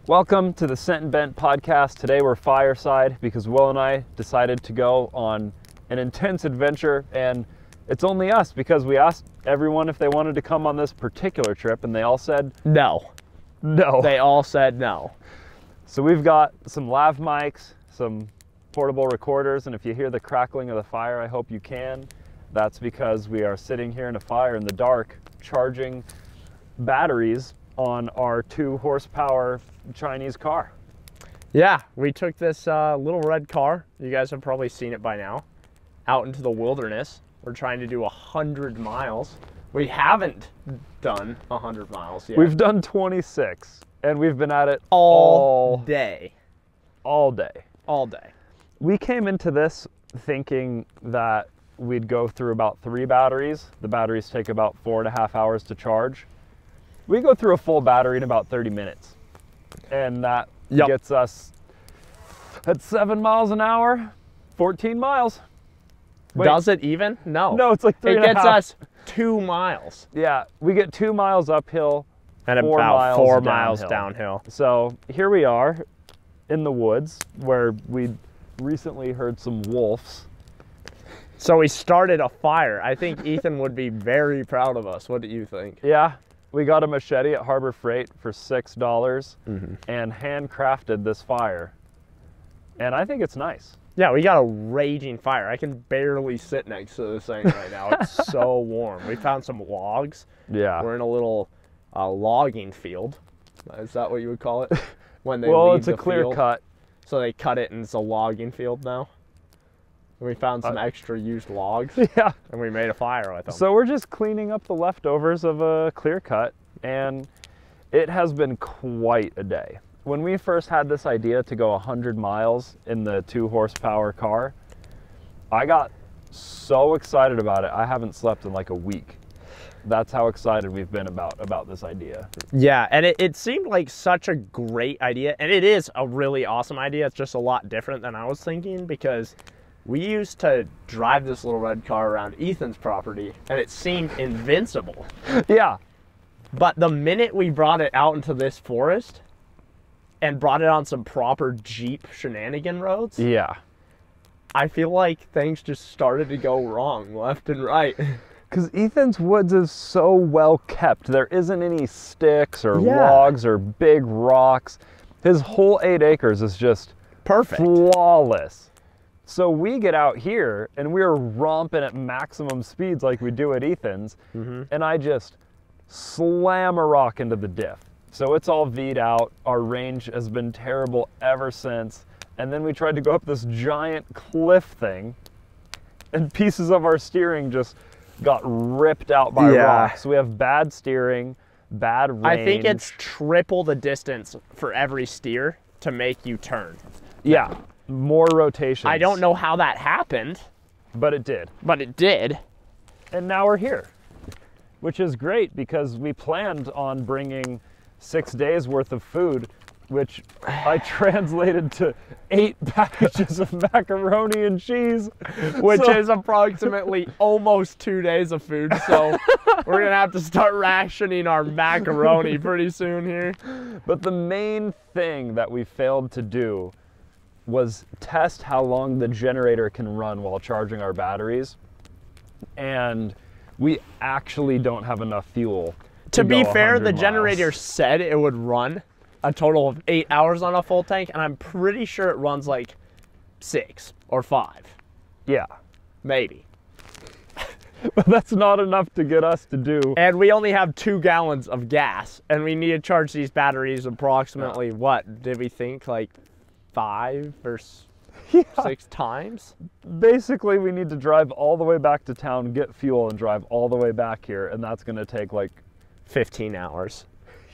Welcome to the Scent and Bent podcast. Today we're fireside because Will and I decided to go on an intense adventure, and it's only us because we asked everyone if they wanted to come on this particular trip and they all said no. No. They all said no. So we've got some lav mics, some portable recorders, and if you hear the crackling of the fire, I hope you can. That's because we are sitting here in a fire in the dark charging batteries on our 2-horsepower Chinese car. Yeah, we took this little red car. You guys have probably seen it by now. Out into the wilderness. We're trying to do 100 miles. We haven't done 100 miles yet. We've done 26, and we've been at it all day. All day. All day. We came into this thinking that we'd go through about 3 batteries. The batteries take about 4.5 hours to charge. We go through a full battery in about 30 minutes. And that gets us at 7 miles an hour, 14 miles. Wait. Does it even? No. No, it's like 3.5. It gets us 2 miles. Yeah, we get 2 miles uphill and about 4 miles downhill. So here we are in the woods where we recently heard some wolves. So we started a fire. I think Ethan would be very proud of us. What do you think? Yeah. We got a machete at Harbor Freight for $6 and handcrafted this fire. And I think it's nice. Yeah, we got a raging fire. I can barely sit next to this thing right now. It's so warm. We found some logs. Yeah. We're in a little logging field. Is that what you would call it? When they well, leave it's a the clear field? cut. So they cut it and it's a logging field now. And we found some extra used logs. Yeah. And we made a fire with them. So we're just cleaning up the leftovers of a clear cut, and it has been quite a day. When we first had this idea to go 100 miles in the 2-horsepower car, I got so excited about it. I haven't slept in like a week. That's how excited we've been about this idea. Yeah, and it seemed like such a great idea, and it is a really awesome idea. It's just a lot different than I was thinking, because we used to drive this little red car around Ethan's property, and it seemed invincible. Yeah. But the minute we brought it out into this forest and brought it on some proper Jeep shenanigan roads, yeah, I feel like things just started to go wrong left and right. Because Ethan's woods is so well kept. There isn't any sticks or logs or big rocks. His whole 8 acres is just perfect, flawless. So we get out here and we're romping at maximum speeds like we do at Ethan's, and I just slam a rock into the diff. So it's all V'd out. Our range has been terrible ever since. And then we tried to go up this giant cliff thing, and pieces of our steering just got ripped out by rocks. So we have bad steering, bad range. I think it's triple the distance for every steer to make you turn. Yeah. More rotations. I don't know how that happened. But it did. But it did. And now we're here, which is great because we planned on bringing 6 days worth of food, which I translated to 8 packages of macaroni and cheese. Which is approximately almost 2 days of food. So we're going to have to start rationing our macaroni pretty soon here. But the main thing that we failed to do was test how long the generator can run while charging our batteries. And we actually don't have enough fuel to be fair, 100 the miles. generator said it would run a total of 8 hours on a full tank, and I'm pretty sure it runs like 6 or 5. Yeah. Maybe. But that's not enough to get us to do. And we only have 2 gallons of gas, and we need to charge these batteries approximately, what did we think, like 5 or 6 times? Basically, we need to drive all the way back to town, get fuel, and drive all the way back here, and that's going to take like 15 hours.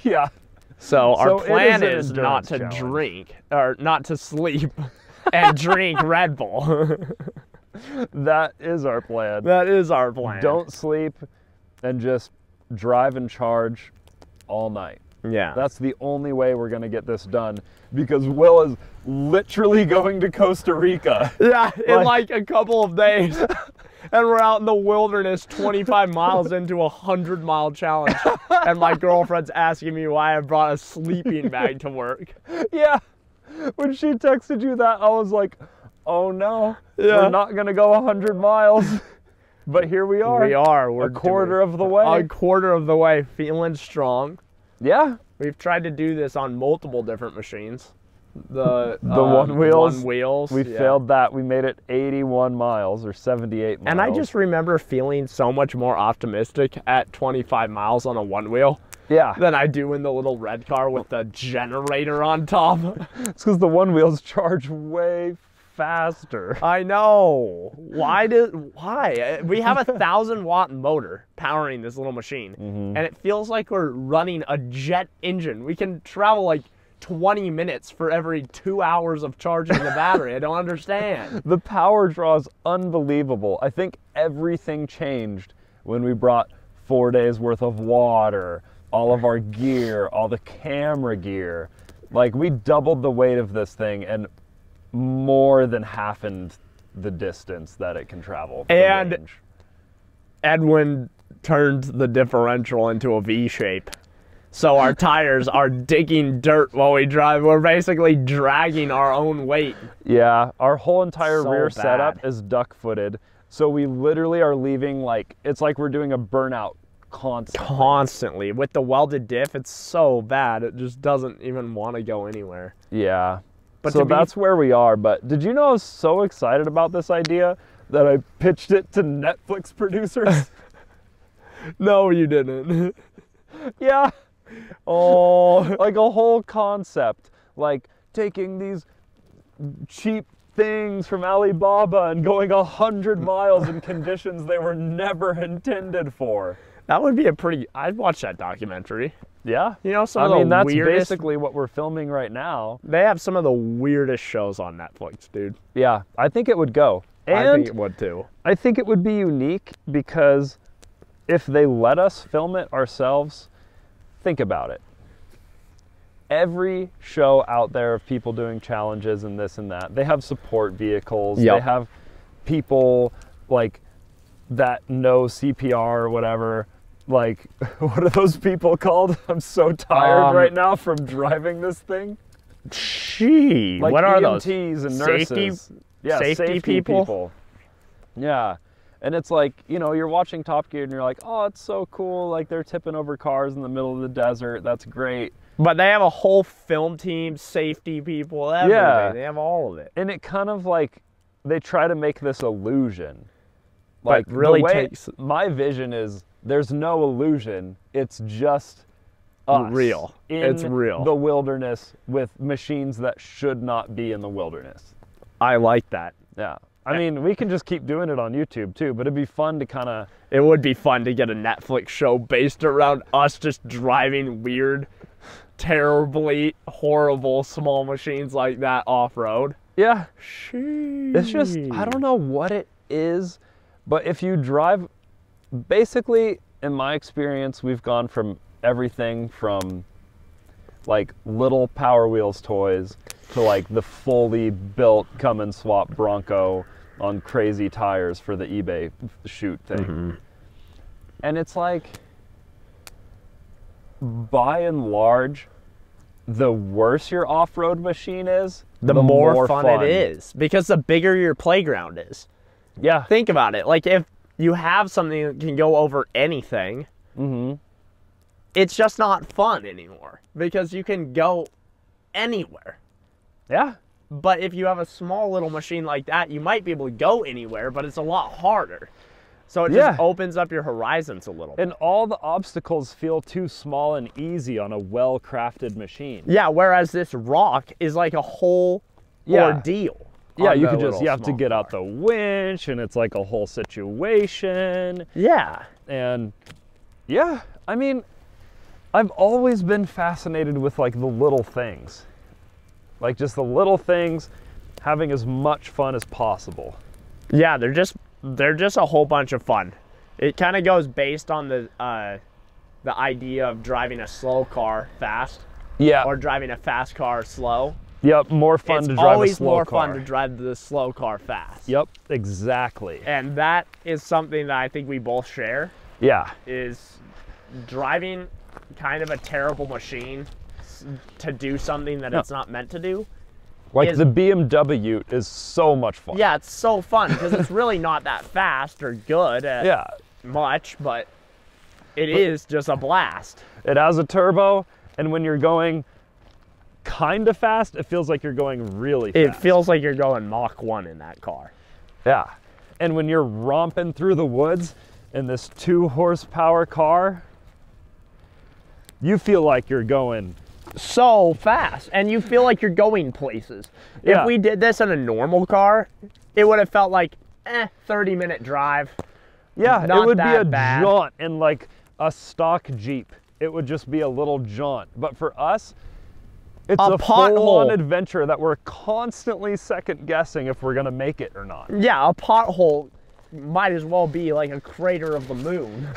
Yeah. So our plan is not to drink, or not to sleep and drink Red Bull. That is our plan. That is our plan. Don't sleep and just drive and charge all night. Yeah. That's the only way we're going to get this done, because Will is literally going to Costa Rica. Yeah, in like a couple of days. And we're out in the wilderness 25 miles into a 100-mile challenge. And my girlfriend's asking me why I brought a sleeping bag to work. Yeah. When she texted you that, I was like, oh no, Yeah. we're not going to go 100 miles. But here we are. We are. We're a quarter of the way. A quarter of the way, feeling strong. Yeah. We've tried to do this on multiple different machines. The one wheels. One wheels. We yeah. failed that. We made it 81 miles or 78 miles. And I just remember feeling so much more optimistic at 25 miles on a one wheel. Yeah. Than I do in the little red car with the generator on top. It's because the one wheels charge way faster. I know. Why? We have a 1,000-watt motor powering this little machine, and it feels like we're running a jet engine. We can travel like 20 minutes for every 2 hours of charging the battery. I don't understand. The power draw is unbelievable. I think everything changed when we brought 4 days worth of water, all of our gear, all the camera gear. Like, we doubled the weight of this thing and more than halfened the distance that it can travel. And range. Edwin turned the differential into a V shape. So our tires are digging dirt while we drive. We're basically dragging our own weight. Yeah, our whole entire So rear bad. setup is duck-footed. So we literally are leaving, like, it's like we're doing a burnout constantly. With the welded diff, it's so bad. It just doesn't even want to go anywhere. Yeah. But so that's where we are. But did you know I was so excited about this idea that I pitched it to Netflix producers? No, you didn't. Yeah. Oh. Like a whole concept. Like taking these cheap things from Alibaba and going 100 miles in conditions they were never intended for. That would be I'd watch that documentary. Yeah. You know, some of the that's weirdest, basically what we're filming right now. They have some of the weirdest shows on Netflix, dude. Yeah, I think it would go. And I think it would too. I think it would be unique because if they let us film it ourselves, think about it. Every show out there of people doing challenges and this and that, they have support vehicles. Yep. They have people like that know CPR or whatever. Like, what are those people called? I'm so tired right now from driving this thing. Gee, Like what are EMTs those? and nurses. Yeah, safety people? Yeah. And it's like, you know, you're watching Top Gear and you're like, oh, it's so cool. Like, they're tipping over cars in the middle of the desert. That's great. But they have a whole film team, safety people, everything. Yeah. They have all of it. And it kind of like, they try to make this illusion. But Like, really the way takes... my vision is, there's no illusion. It's just us. Real. It's real. The wilderness with machines that should not be in the wilderness. I like that. Yeah. I mean, we can just keep doing it on YouTube too, but it'd be fun to kind of... It would be fun to get a Netflix show based around us just driving weird, terribly horrible small machines like that off-road. Yeah. Sheesh. It's just, I don't know what it is, but if you drive... Basically, in my experience, we've gone from everything from like little Power Wheels toys to like the fully built come and swap Bronco on crazy tires for the eBay shoot thing. And it's like, by and large, the worse your off-road machine is, the more fun it is. Because the bigger your playground is. Yeah. Think about it. Like, if you have something that can go over anything, it's just not fun anymore because you can go anywhere. Yeah. But if you have a small little machine like that, you might be able to go anywhere, but it's a lot harder. So it just opens up your horizons a little bit. And all the obstacles feel too small and easy on a well-crafted machine. Yeah, whereas this rock is like a whole ordeal. Yeah, you have to get out the winch, and it's like a whole situation. Yeah. And yeah, I mean, I've always been fascinated with like the little things. Like just the little things, having as much fun as possible. Yeah, they're just a whole bunch of fun. It kind of goes based on the idea of driving a slow car fast. Yeah. Or driving a fast car slow. Yep, more fun to drive a slow car. It's always more fun to drive the slow car fast. Yep, exactly. And that is something that I think we both share. Yeah. Is driving kind of a terrible machine to do something that it's not meant to do. Like the BMW is so much fun. Yeah, it's so fun because it's really not that fast or good at much, but it is just a blast. It has a turbo, and when you're going kind of fast, it feels like you're going really fast. It feels like you're going Mach 1 in that car. Yeah. And when you're romping through the woods in this 2-horsepower car, you feel like you're going so fast, and you feel like you're going places. Yeah. If we did this in a normal car, it would have felt like 30-minute drive. Yeah, not it would be a bad. jaunt in like a stock Jeep. It would just be a little jaunt. But for us, it's a full-on adventure that we're constantly second guessing if we're gonna make it or not. Yeah, a pothole might as well be like a crater of the moon.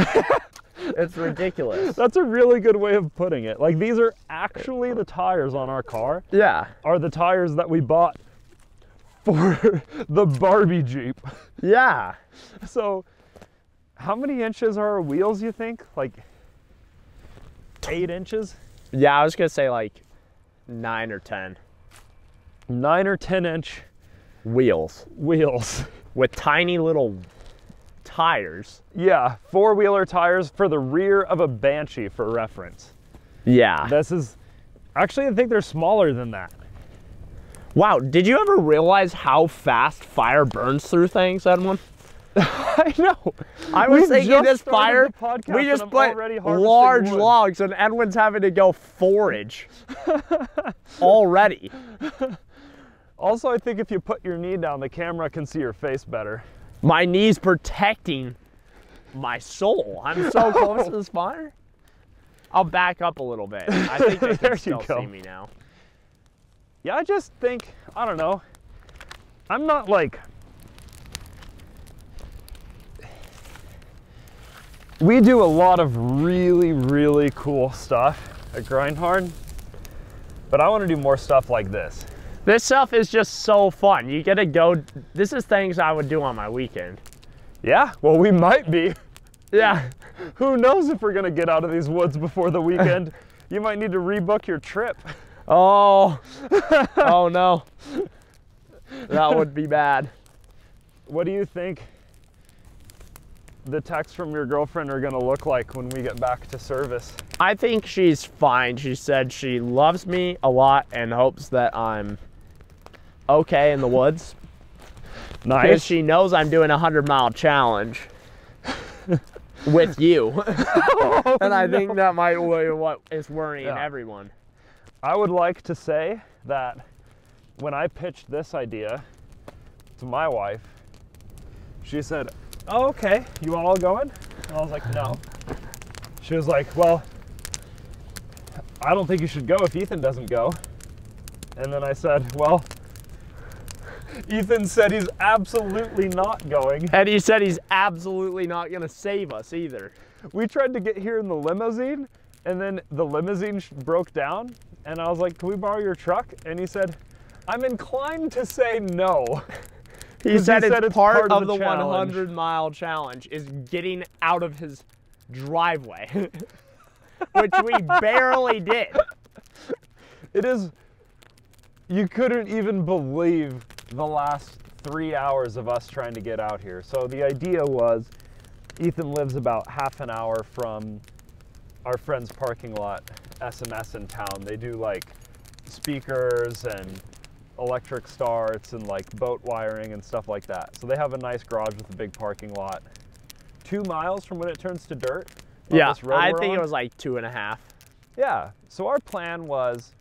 It's ridiculous. That's a really good way of putting it. Like, these are actually the tires on our car. Yeah. Are the tires that we bought for the Barbie Jeep. Yeah. So, how many inches are our wheels, you think? Like 8 inches? Yeah, I was gonna say like 9 or 10. 9 or 10 inch wheels with tiny little tires. Yeah, 4-wheeler tires for the rear of a Banshee, for reference. Yeah. This is, actually I think they're smaller than that. Wow, did you ever realize how fast fire burns through things, Edwin? I know. I was thinking this fire, we just put large logs and Edwin's having to go forage already. Also, I think if you put your knee down, the camera can see your face better. My knee's protecting my soul. I'm so close to this fire. I'll back up a little bit. I think they can still see me now. Yeah, I just think, I don't know. I'm not like, we do a lot of really, really cool stuff at Grindhard, but I want to do more stuff like this. This stuff is just so fun. You get to go, this is things I would do on my weekend. Yeah, well, we might be. Yeah. Who knows if we're gonna get out of these woods before the weekend. You might need to rebook your trip. Oh, oh no. That would be bad. What do you think the texts from your girlfriend are gonna look like when we get back to service? I think she's fine. She said she loves me a lot and hopes that I'm okay in the woods. Nice. Because she knows I'm doing a 100-mile challenge with you. Oh, and I think that might be what is worrying everyone. I would like to say that when I pitched this idea to my wife, she said, "Oh, okay, you all going?" And I was like, "No." She was like, "Well, I don't think you should go if Ethan doesn't go." And then I said, "Well, Ethan said he's absolutely not going." And he said he's absolutely not going to save us either. We tried to get here in the limousine, and then the limousine broke down, and I was like, "Can we borrow your truck?" And he said, "I'm inclined to say no." He said it's part of the challenge. 100-mile challenge is getting out of his driveway, which we barely did. It is, you couldn't even believe the last 3 hours of us trying to get out here. So the idea was, Ethan lives about half an hour from our friend's parking lot, SMS in town. They do like speakers and electric starts and like boat wiring and stuff like that. So they have a nice garage with a big parking lot. 2 miles from when it turns to dirt. Yeah, I think it was like 2.5. Yeah, so our plan was,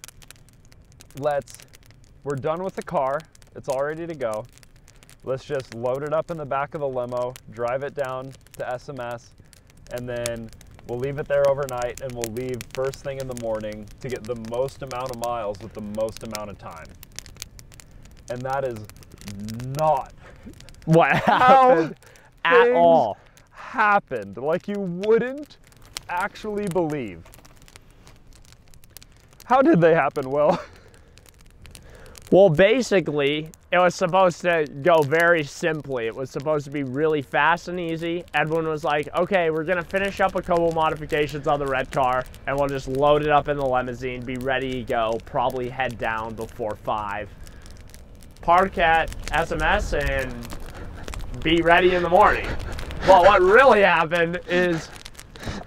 we're done with the car, it's all ready to go. Let's just load it up in the back of the limo, drive it down to SMS, and then we'll leave it there overnight and we'll leave first thing in the morning to get the most amount of miles with the most amount of time. And that is not what happened at all. Happened like you wouldn't actually believe. How did they happen, Will? Well, basically, it was supposed to go very simply. It was supposed to be really fast and easy. Edwin was like, okay, we're going to finish up a couple modifications on the red car, and we'll just load it up in the limousine, be ready to go, probably head down before 5. Park at SMS and be ready in the morning. Well, what really happened is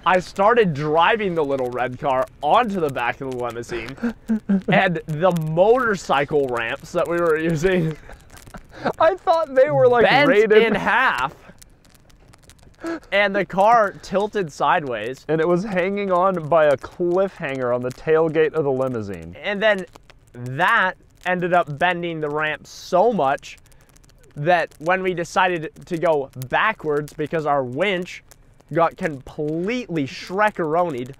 I started driving the little red car onto the back of the limousine, and the motorcycle ramps that we were using, I thought they were like bent rated in half, and the car tilted sideways. And it was hanging on by a cliffhanger on the tailgate of the limousine. And then that ended up bending the ramp so much that when we decided to go backwards because our winch got completely Shrek-a-ronied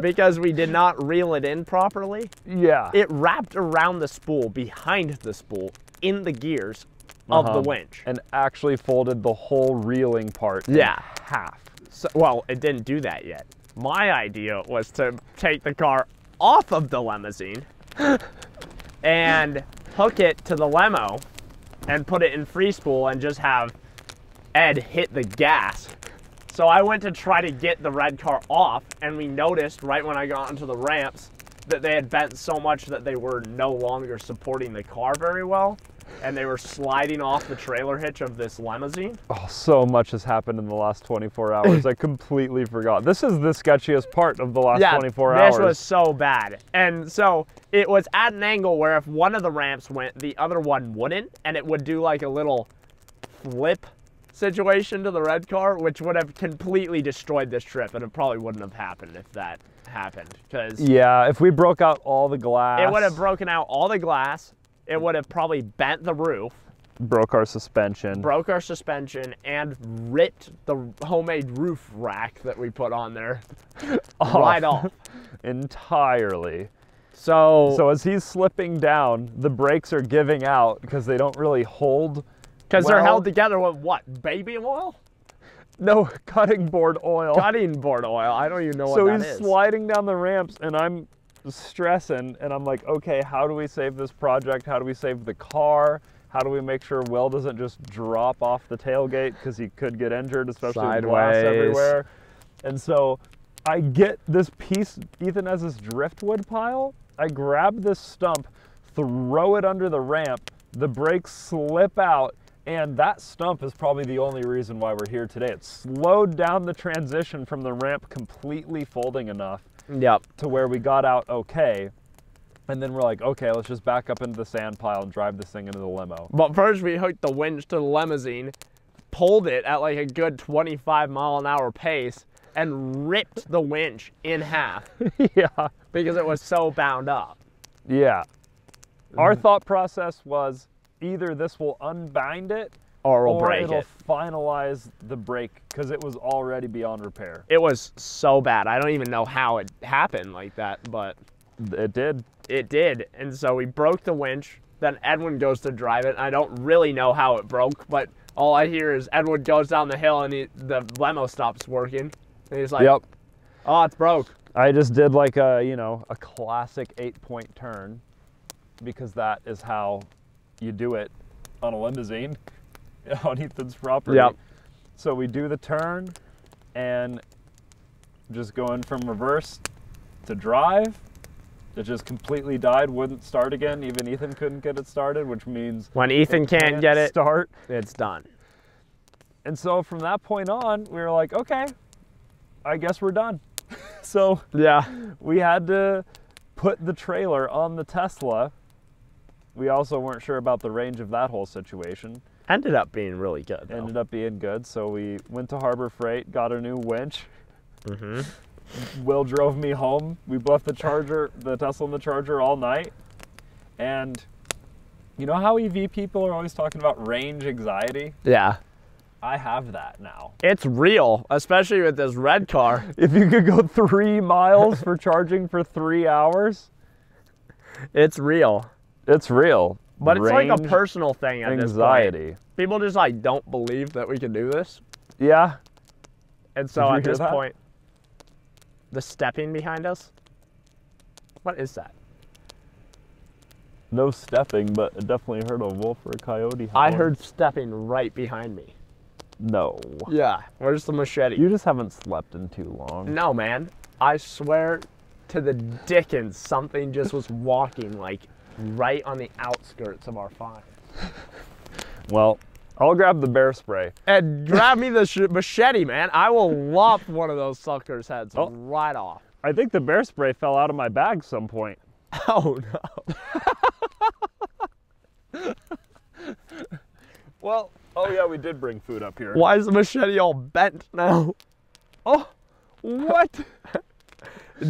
because we did not reel it in properly. Yeah. It wrapped around the spool, behind the spool, in the gears of the winch. And actually folded the whole reeling part in half. So, well, it didn't do that yet. My idea was to take the car off of the limousine and hook it to the limo and put it in free spool and just have Ed hit the gas. So I went to try to get the red car off, and we noticed right when I got onto the ramps that they had bent so much that they were no longer supporting the car very well, and they were sliding off the trailer hitch of this limousine. Oh, so much has happened in the last 24 hours. I completely forgot. This is the sketchiest part of the last 24 hours. This was so bad. And so it was at an angle where if one of the ramps went, the other one wouldn't, and it would do like a little flip situation to the red car, which would have completely destroyed this trip, and it probably wouldn't have happened if that happened. Because yeah, if we broke out all the glass. It would have broken out all the glass. It would have probably bent the roof. Broke our suspension. Broke our suspension and ripped the homemade roof rack that we put on there right off. Entirely. So as he's slipping down, the brakes are giving out because they don't really hold. Because they're held together with what? Baby oil? No, cutting board oil. Cutting board oil. I don't even know what that is. So he's sliding down the ramps, and I'm stressing, and I'm like, okay, how do we save this project? How do we save the car? How do we make sure Will doesn't just drop off the tailgate because he could get injured, especially with glass everywhere? And so I get this piece, Ethan has this driftwood pile. I grab this stump, throw it under the ramp, the brakes slip out, and that stump is probably the only reason why we're here today. It slowed down the transition from the ramp completely folding enough to where we got out okay. And then we're like, okay, let's just back up into the sand pile and drive this thing into the limo. But first we hooked the winch to the limousine, pulled it at like a good 25-mile-an-hour pace, and ripped the winch in half. Yeah. Because it was so bound up. Yeah. Our thought process was either this will unbind it or it'll finalize the brake because it was already beyond repair. It was so bad. I don't even know how it happened like that, but it did. It did. And so we broke the winch. Then Edwin goes to drive it. I don't really know how it broke, but all I hear is Edwin goes down the hill and the limo stops working. And he's like, oh, it's broke. I just did like a, a classic 8-point turn because that is how you do it on a limousine on Ethan's property. So we do the turn and just going from reverse to drive. It just completely died, wouldn't start again. Even Ethan couldn't get it started, which means when Ethan can't get it start, it's done. And so from that point on, we were like, okay, I guess we're done. So we had to put the trailer on the Tesla. We also weren't sure about the range of that whole situation. Ended up being really good, though. Ended up being good. So we went to Harbor Freight, got a new winch. Will drove me home. We left the Tesla and the Charger all night. And you know how EV people are always talking about range anxiety? Yeah. I have that now. It's real, especially with this red car. If you could go 3 miles for charging for 3 hours. It's real. It's real. But it's like a personal thing at anxiety. This point. People just like don't believe that we can do this. Yeah. And so at this point, the stepping behind us, what is that? No stepping, but I definitely heard a wolf or a coyote I howling. heard stepping right behind me. No. Yeah. Where's the machete? You just haven't slept in too long. No, man. I swear to the dickens, something just was walking like right on the outskirts of our fire. Well, I'll grab the bear spray. And grab me the machete, man. I will lop one of those suckers' heads right off. I think the bear spray fell out of my bag some point. Oh, no. Well, oh yeah, we did bring food up here. Why is the machete all bent now? Oh, what?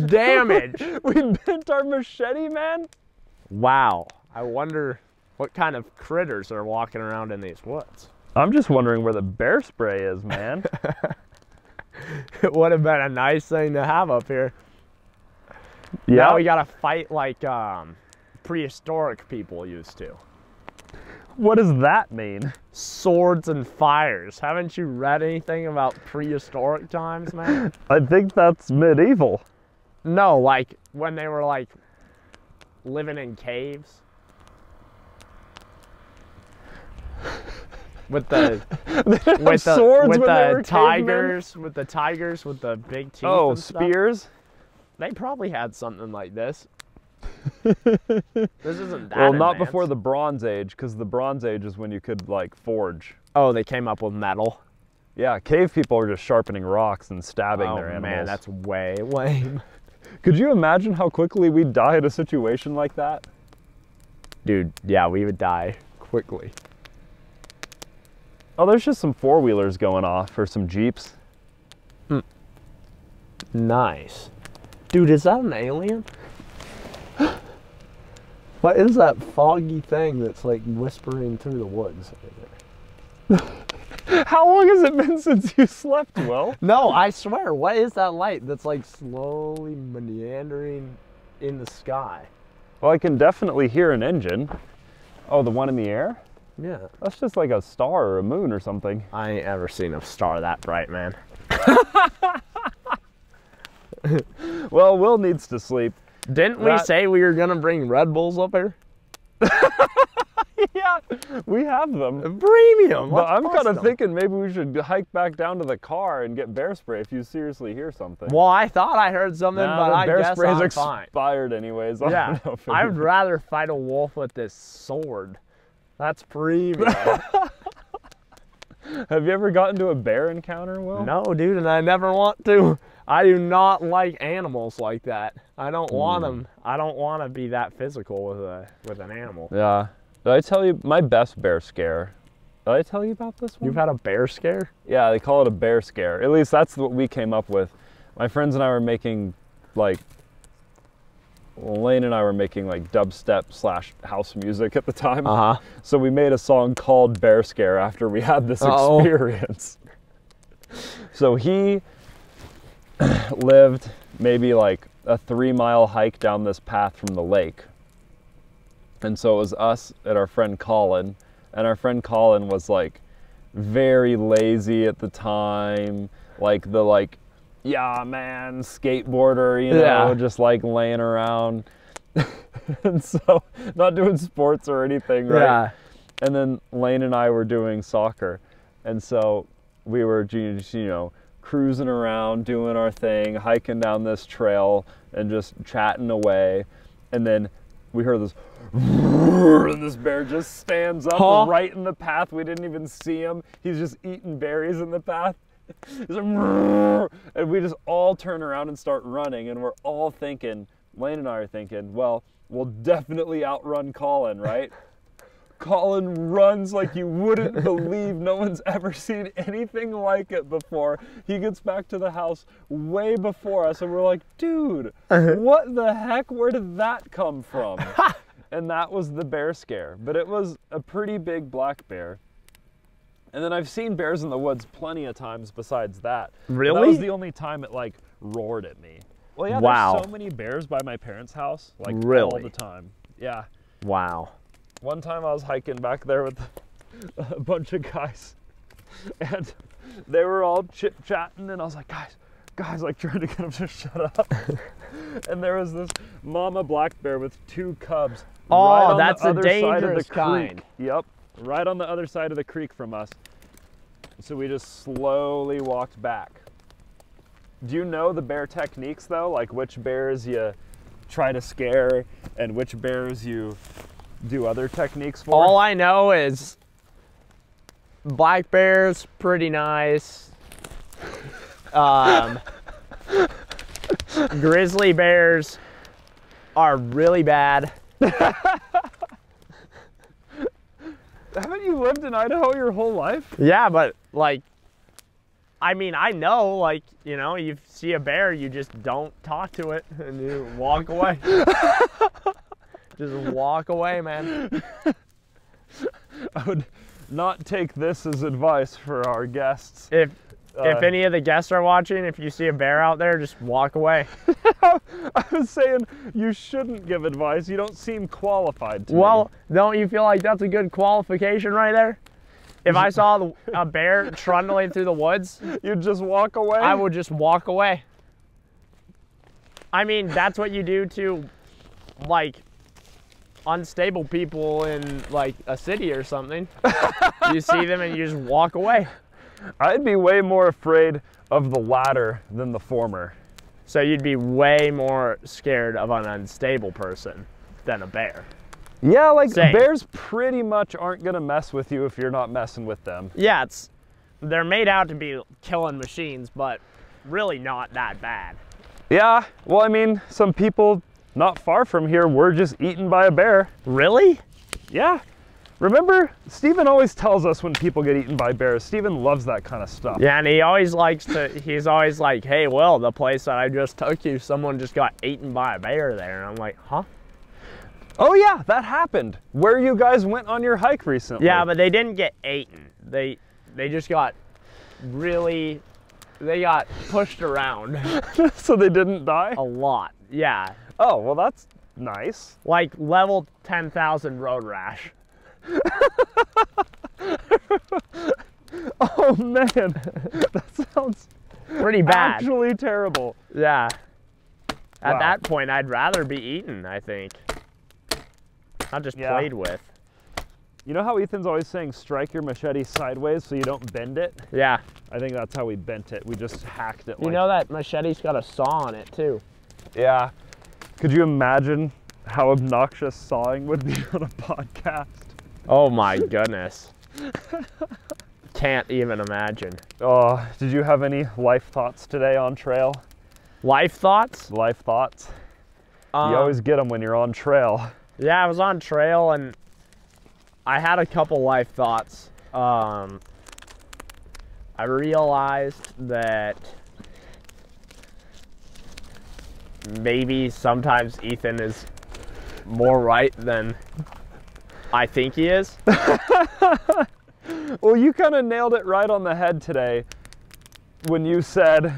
Damage. We bent our machete, man? Wow. I wonder what kind of critters are walking around in these woods. I'm just wondering where the bear spray is, man. It would have been a nice thing to have up here. Yeah. Now we gotta fight like prehistoric people used to. What does that mean? Swords and fires. Haven't you read anything about prehistoric times, man? I think that's medieval. No, like when they were like living in caves. With the swords with when they were the tigers, with the tigers with the big teeth. Oh, and stuff. spears? They probably had something like this. This isn't that Well, not advanced. before the Bronze Age, because the Bronze Age is when you could like forge. Oh, they came up with metal. Yeah, cave people are just sharpening rocks and stabbing Oh their animals. man, that's way lame. Could you imagine how quickly we'd die in a situation like that? Dude, yeah, we would die quickly. Oh, there's just some four-wheelers going off, or some Jeeps. Nice. Dude, is that an alien? What is that foggy thing that's like whispering through the woods? How long has it been since you slept, Will? No, I swear, what is that light that's like slowly meandering in the sky? Well, I can definitely hear an engine. Oh, the one in the air? Yeah. That's just like a star or a moon or something. I ain't ever seen a star that bright, man. Well, Will needs to sleep. Didn't we say we were gonna bring Red Bulls up here? Yeah, we have them. Premium. But I'm kind of them. thinking maybe we should hike back down to the car and get bear spray if you seriously hear something. Well, I thought I heard something, Nah, but the I bear guess spray's I'm fine. expired anyways. I Yeah, don't know if it I would rather fight a wolf with this sword. That's premium. Have you ever gotten to a bear encounter, Will? No, dude, and I never want to. I do not like animals like that. I don't want them. I don't want to be that physical with an animal. Yeah. Did I tell you my best bear scare? Did I tell you about this one? You've had a bear scare? Yeah, they call it a bear scare. At least that's what we came up with. My friends and I were making like Lane and I were making like dubstep / house music at the time. Uh-huh. So we made a song called Bear Scare after we had this experience. So he lived maybe like a 3-mile hike down this path from the lake. And so it was us and our friend Colin. And our friend Colin was like very lazy at the time. Like the yeah, man, skateboarder, you know, just like laying around. And so, not doing sports or anything, right? Yeah. And then Lane and I were doing soccer. And so we were just, you know, cruising around, doing our thing, hiking down this trail and just chatting away. And then we heard this, and this bear just stands up right in the path. We didn't even see him. He's just eating berries in the path. He's like, and we just all turn around and start running, and we're all thinking, Lane and I are thinking, well, we'll definitely outrun Colin, right? Colin runs like you wouldn't believe. No one's ever seen anything like it before. He gets back to the house way before us, and we're like, dude, what the heck? Where did that come from? And that was the bear scare. But it was a pretty big black bear. And then I've seen bears in the woods plenty of times besides that. Really? That was the only time it like roared at me. Well, yeah, there's so many bears by my parents' house, like all the time. Yeah. Wow. One time I was hiking back there with a bunch of guys, and they were all chit-chatting, and I was like, guys, like trying to get them to shut up. And there was this mama black bear with 2 cubs Oh, right on that's the the other side of the dangerous creek. kind. Yep, right on the other side of the creek from us. So we just slowly walked back. Do you know the bear techniques though? Like which bears you try to scare and which bears you do other techniques for? All I know is black bears, pretty nice. Grizzly bears are really bad. Haven't you lived in Idaho your whole life? Yeah, but like, I mean, I know, like, you know, you see a bear, you just don't talk to it and you walk away. Just walk away, man. I would not take this as advice for our guests. If any of the guests are watching, if you see a bear out there, just walk away. I was saying you shouldn't give advice. You don't seem qualified to Well, me. don't you feel like that's a good qualification right there? If I saw a bear trundling through the woods, You'd just walk away? I would just walk away. I mean, that's what you do to, like, unstable people in, like, a city or something. You see them and you just walk away. I'd be way more afraid of the latter than the former. So you'd be way more scared of an unstable person than a bear. Yeah, like Same. bears pretty much aren't gonna mess with you if you're not messing with them. Yeah, they're made out to be killing machines, but really not that bad. Yeah, well, I mean, some people not far from here were just eaten by a bear. Really? Yeah. Remember, Steven always tells us when people get eaten by bears. Steven loves that kind of stuff. Yeah, and he always likes to, he's always like, hey, Will, the place that I just took you, someone just got eaten by a bear there. And I'm like, huh? Oh yeah, that happened. Where you guys went on your hike recently. Yeah, but they didn't get eaten. They just got really, they got pushed around So they didn't die? a lot. Yeah, Oh, well that's nice. like level 10,000 road rash. Oh man, that sounds Pretty bad. actually terrible. Yeah. At Wow. that point, I'd rather be eaten, I think. Not just Yeah. played with. You know how Ethan's always saying strike your machete sideways so you don't bend it? Yeah. I think that's how we bent it. We just hacked it. You know that machete's got a saw on it, too. Yeah. Could you imagine how obnoxious sawing would be on a podcast? Oh my goodness. Can't even imagine. Oh, did you have any life thoughts today on trail? Life thoughts? Life thoughts? You always get them when you're on trail. Yeah, I was on trail and I had a couple life thoughts. I realized that maybe sometimes Ethan is more right than I think he is. Well, you kind of nailed it right on the head today when you said,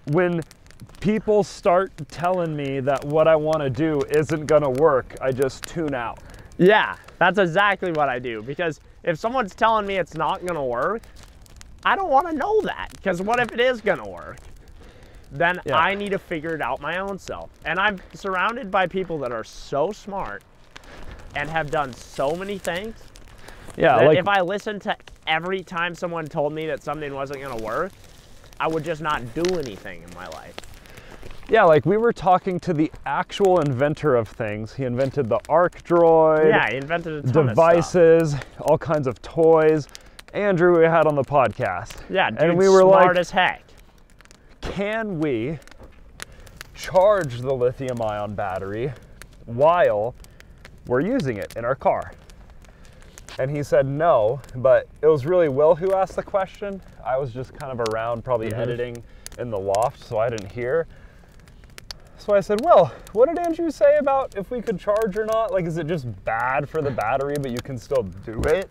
when people start telling me that what I want to do isn't going to work, I just tune out. Yeah, that's exactly what I do. Because if someone's telling me it's not going to work, I don't want to know that. Because what if it is going to work? Then Yeah. I need to figure it out my own self. And I'm surrounded by people that are so smart and have done so many things. Yeah, That like if I listened to every time someone told me that something wasn't going to work, I would just not do anything in my life. yeah, like we were talking to the actual inventor of things. He invented the Arc Droid. Yeah, he invented a ton devices, all kinds of toys. Andrew we had on the podcast. of stuff. Yeah, dude, and we were smart like, as heck. can we charge the lithium-ion battery while we're using it in our car? And he said no, but it was really Will who asked the question. I was just kind of around, probably editing in the loft, so I didn't hear. So I said, Will, what did Andrew say about if we could charge or not? Like, is it just bad for the battery, but you can still do it?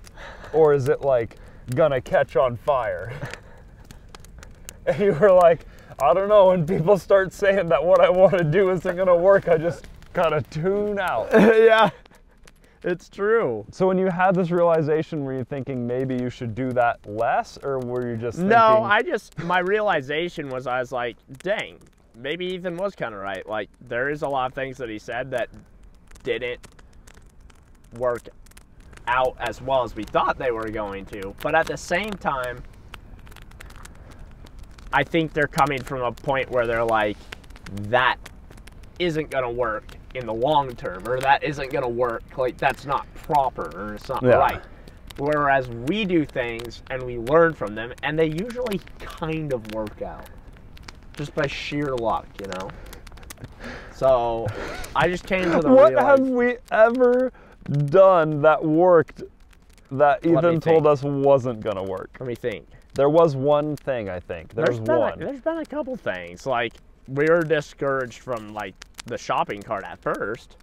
Or is it like gonna catch on fire? And you were like, I don't know, when people start saying that what I want to do isn't gonna work, I just gotta tune out. Yeah, it's true. So when you had this realization, were you thinking maybe you should do that less, or were you just thinking... No, my realization was, I was like, dang, maybe Ethan was kind of right. Like, there is a lot of things that he said that didn't work out as well as we thought they were going to. But at the same time, I think they're coming from a point where they're like, that isn't going to work in the long term, or that isn't going to work, like that's not proper, or it's not right. Whereas we do things and we learn from them, and they usually kind of work out just by sheer luck, you know? So I just came to the What have we ever done that worked that Ethan told us wasn't going to work? Let me think. There was one thing, I think. There's been a couple things. Like, we were discouraged from, like, the shopping cart at first.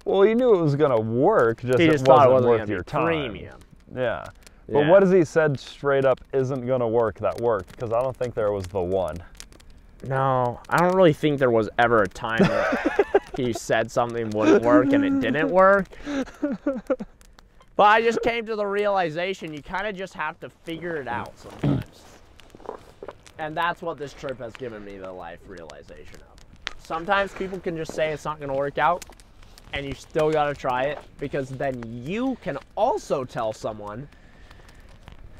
Well, he knew it was going to work, just it wasn't worth your time. Premium. Yeah. But what has he said straight up isn't going to work that worked? Because I don't think there was the one. No, I don't really think there was ever a time that he said something wouldn't work and it didn't work. But I just came to the realization you kind of just have to figure it out sometimes. And that's what this trip has given me the life realization of. Sometimes people can just say it's not going to work out, and you still got to try it, because then you can also tell someone,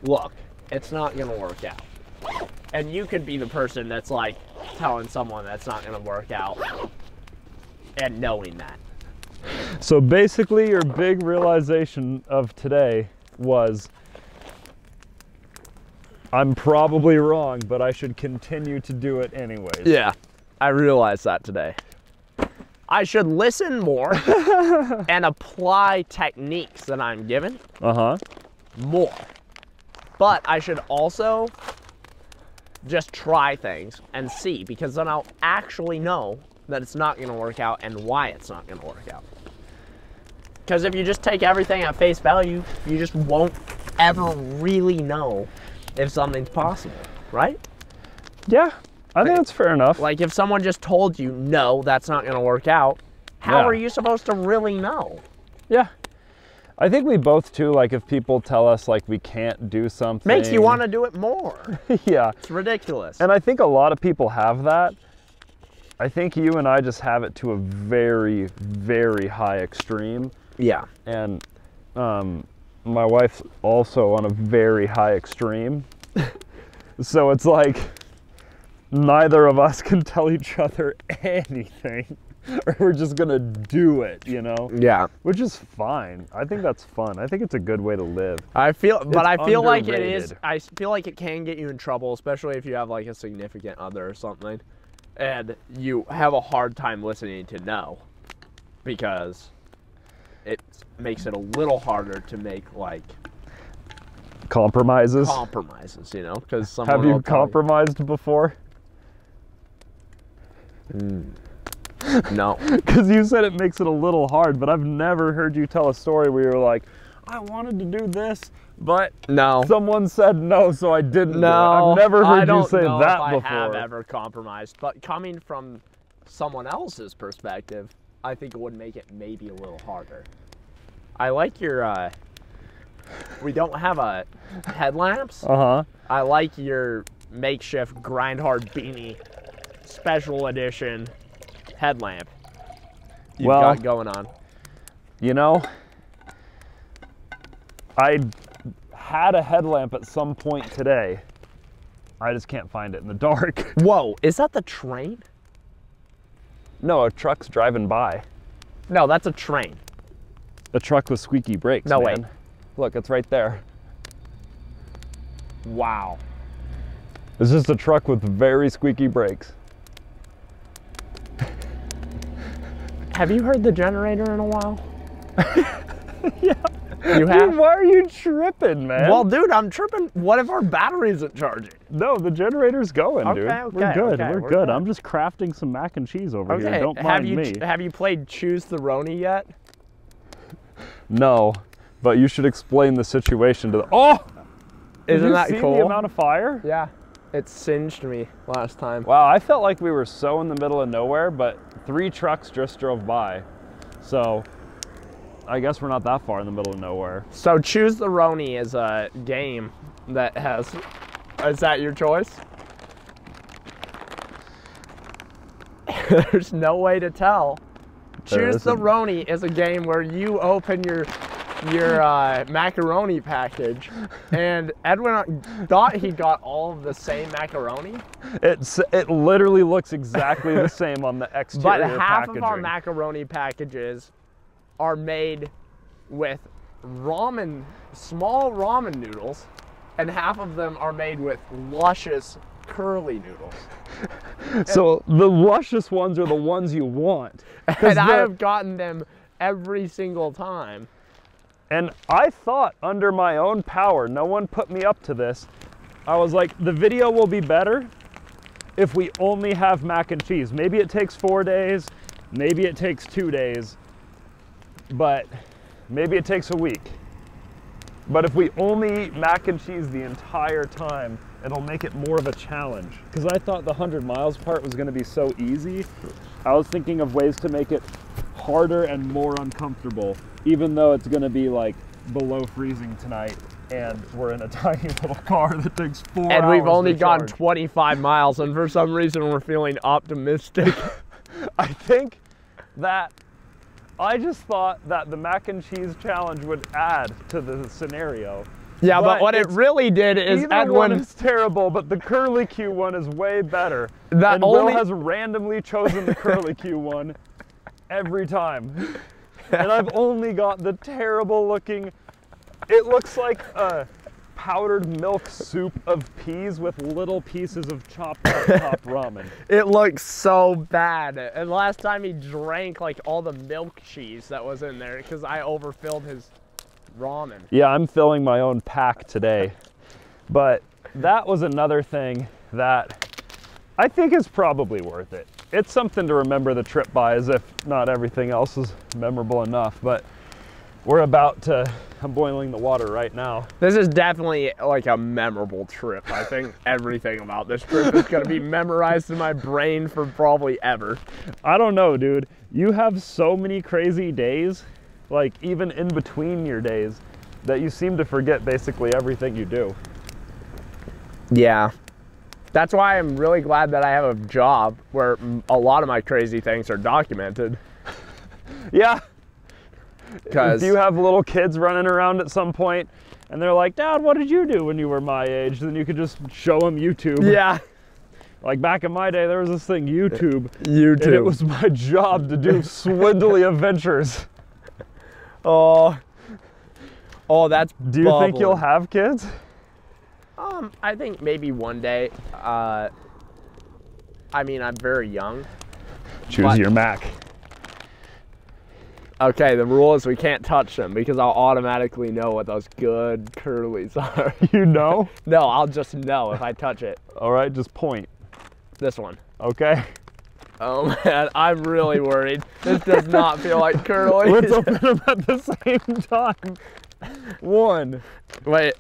look, it's not going to work out. And you could be the person that's like telling someone that's not going to work out and knowing that. So basically your big realization of today was, I'm probably wrong, but I should continue to do it anyways. Yeah, I realized that today. I should listen more and apply techniques that I'm given more. But I should also just try things and see, because then I'll actually know that it's not going to work out and why it's not going to work out. Because if you just take everything at face value, you just won't ever really know if something's possible, right? Yeah, I think that's fair enough. Like, if someone just told you, no, that's not going to work out, how are you supposed to really know? Yeah. I think we both, too, like, if people tell us, like, we can't do something. Makes you want to do it more. Yeah. It's ridiculous. And I think a lot of people have that. I think you and I just have it to a very, very high extreme. Yeah. And my wife's also on a very high extreme. So it's like neither of us can tell each other anything, or we're just gonna do it, you know? Yeah. Which is fine. I think that's fun. I think it's a good way to live. I feel like it underrated. is. I feel like it can get you in trouble, especially if you have like a significant other or something, and you have a hard time listening to no, because it makes it a little harder to make like compromises, you know? Because have you compromised before? No. Because you said it makes it a little hard, but I've never heard you tell a story where you're like, I wanted to do this, but someone said no, so I didn't do it. I've never heard you say that before. I have ever compromised, but coming from someone else's perspective, I think it would make it maybe a little harder. I like your, we don't have headlamps. I like your makeshift grind hard beanie special edition headlamp you've got going on. You know, I had a headlamp at some point today. I just can't find it in the dark. Whoa, is that the train? No, a truck's driving by. No, that's a train. A truck with squeaky brakes, no, man. Wait. Look, it's right there. Wow. It's just a truck with very squeaky brakes. Have you heard the generator in a while? Yeah. You have? Dude, why are you tripping, man? Well, dude, I'm tripping. What if our battery isn't charging? No, the generator's going, dude. We're good. Okay, we're good. I'm just crafting some mac and cheese over here. Don't mind me. Have you played Choose the Roni yet? No, but you should explain the situation to the. Oh! Isn't that see cool? The amount of fire? Yeah. It singed me last time. Wow, I felt like we were so in the middle of nowhere, but 3 trucks just drove by. So I guess we're not that far in the middle of nowhere. So Choose the Roni is a game that has, is that your choice? There's no way to tell Choose the Roni is a game where you open your macaroni package, and Edwin thought he got all of the same macaroni. It literally looks exactly the same on the exterior But half packaging. of our macaroni packages are made with small ramen noodles, and half of them are made with luscious curly noodles. So the luscious ones are the ones you want. And I have gotten them every single time. And I thought under my own power, no one put me up to this. I was like, the video will be better if we only have mac and cheese. Maybe it takes 4 days, maybe it takes 2 days, but maybe it takes a week. But if we only eat mac and cheese the entire time, it'll make it more of a challenge. Because I thought the 100 miles part was gonna be so easy. I was thinking of ways to make it harder and more uncomfortable, even though it's gonna be like below freezing tonight and we're in a tiny little car that takes 4 hours. And we've only to gone charge. 25 miles, and for some reason we're feeling optimistic. I think that I just thought that the mac and cheese challenge would add to the scenario. Yeah, but what it really did is Either one Edwin... is terrible, but the curlicue one is way better. That And only- Will has randomly chosen the curlicue one every time. And I've only got the terrible looking, it looks like a powdered milk soup of peas with little pieces of chopped up top ramen. It looks so bad. And last time he drank like all the milk cheese that was in there because I overfilled his ramen. Yeah, I'm filling my own pack today. But that was another thing that I think is probably worth it. It's something to remember the trip by, as if not everything else is memorable enough. But we're about to, I'm boiling the water right now. This is definitely like a memorable trip. I think everything about this trip is going to be memorized in my brain for probably ever. I don't know, dude. You have so many crazy days, like even in between your days, that you seem to forget basically everything you do. Yeah. That's why I'm really glad that I have a job where a lot of my crazy things are documented. Yeah. Because If you have little kids running around at some point and they're like, Dad, what did you do when you were my age? Then you could just show them YouTube. yeah, Like back in my day, there was this thing, YouTube. YouTube. And it was my job to do swindly adventures. Oh, that's. Do you think you'll have kids? I think maybe one day. I mean, I'm very young. Choose But- your Mac. Okay, the rule is we can't touch them because I'll automatically know what those good curlies are. You know? No, I'll just know if I touch it. All right, just point. This one. Okay. Oh man, I'm really worried. This does not feel like curly. Let's open them at the same time. 1. Wait,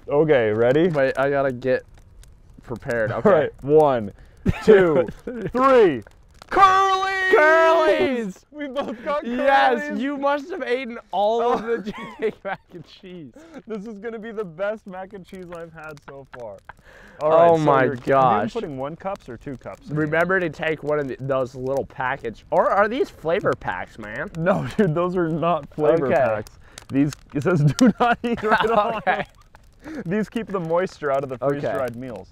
Okay, ready? I gotta get prepared. Okay. All right, 1, 2, 3. Curlies! Curlies! We both got curlies. Yes, you must have eaten all of the mac and cheese. This is gonna be the best mac and cheese I've had so far. All right, Oh so my Have you gosh. been putting 1 cups or 2 cups? in Remember to take one of those little package, or are these flavor packs, man? here? No, dude, those are not flavor Okay. packs. These, it says do not eat right on. Okay. These keep the moisture out of the Okay. freeze-dried meals.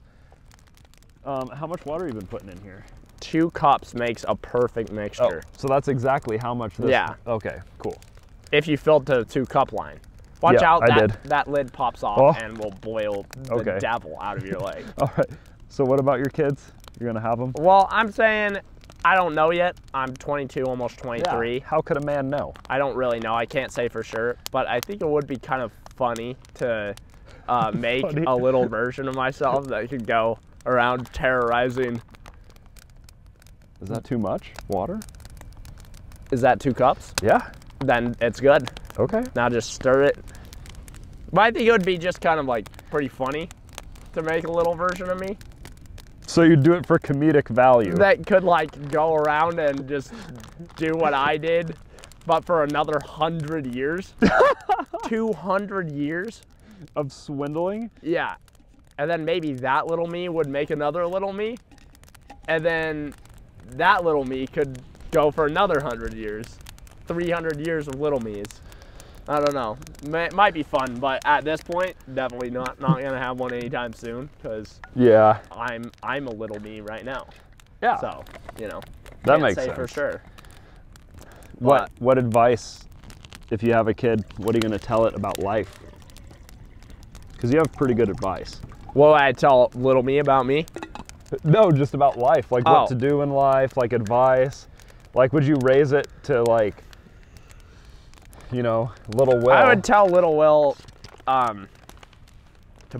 How much water have you been putting in here? 2 cups makes a perfect mixture. So that's exactly how much this. Yeah. Okay, cool. If you filled to the 2-cup line. Watch Yeah, out, I did. that lid pops off Oh. and will boil the Okay. devil out of your leg. All right. So what about your kids? You're gonna have them? Well, I'm saying, I don't know yet. I'm 22, almost 23. How could a man know? I don't really know. I can't say for sure, but I think it would be kind of funny to make Funny. a little version of myself that could go around terrorizing. Is that too much water? Is that 2 cups? Yeah. Then it's good. Okay. Now just stir it. But I think it would be just kind of like pretty funny to make a little version of me So you do it for comedic value. that could like go around and just do what I did, but for another 100 years. 200 years. Of swindling? Yeah. And then maybe that little me would make another little me. And then that little me could go for another 100 years, 300 years of little me's. I don't know. It might be fun, but at this point, definitely not gonna have one anytime soon because Yeah. I'm a little me right now. Yeah. So that can't makes say sense. for sure. What advice, if you have a kid, what are you gonna tell it about life? Because you have pretty good advice. What would I tell little me about me? No, just about life, like what to do in life, like advice. Like, would you raise it to like, little Will? I would tell little Will to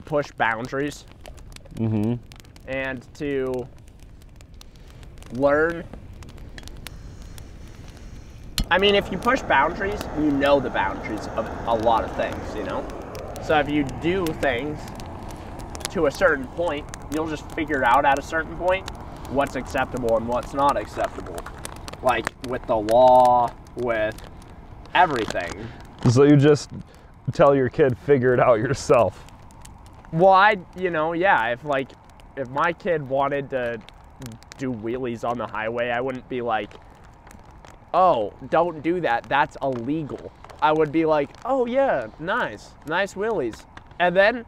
push boundaries and to learn. I mean, if you push boundaries, you know the boundaries of a lot of things, So if you do things to a certain point, you'll just figure out at a certain point what's acceptable and what's not acceptable. Like with the law, with everything. So you just tell your kid, figure it out yourself. Well, yeah, if my kid wanted to do wheelies on the highway, I wouldn't be like, oh, don't do that, that's illegal. I would be like, oh yeah, nice wheelies. And then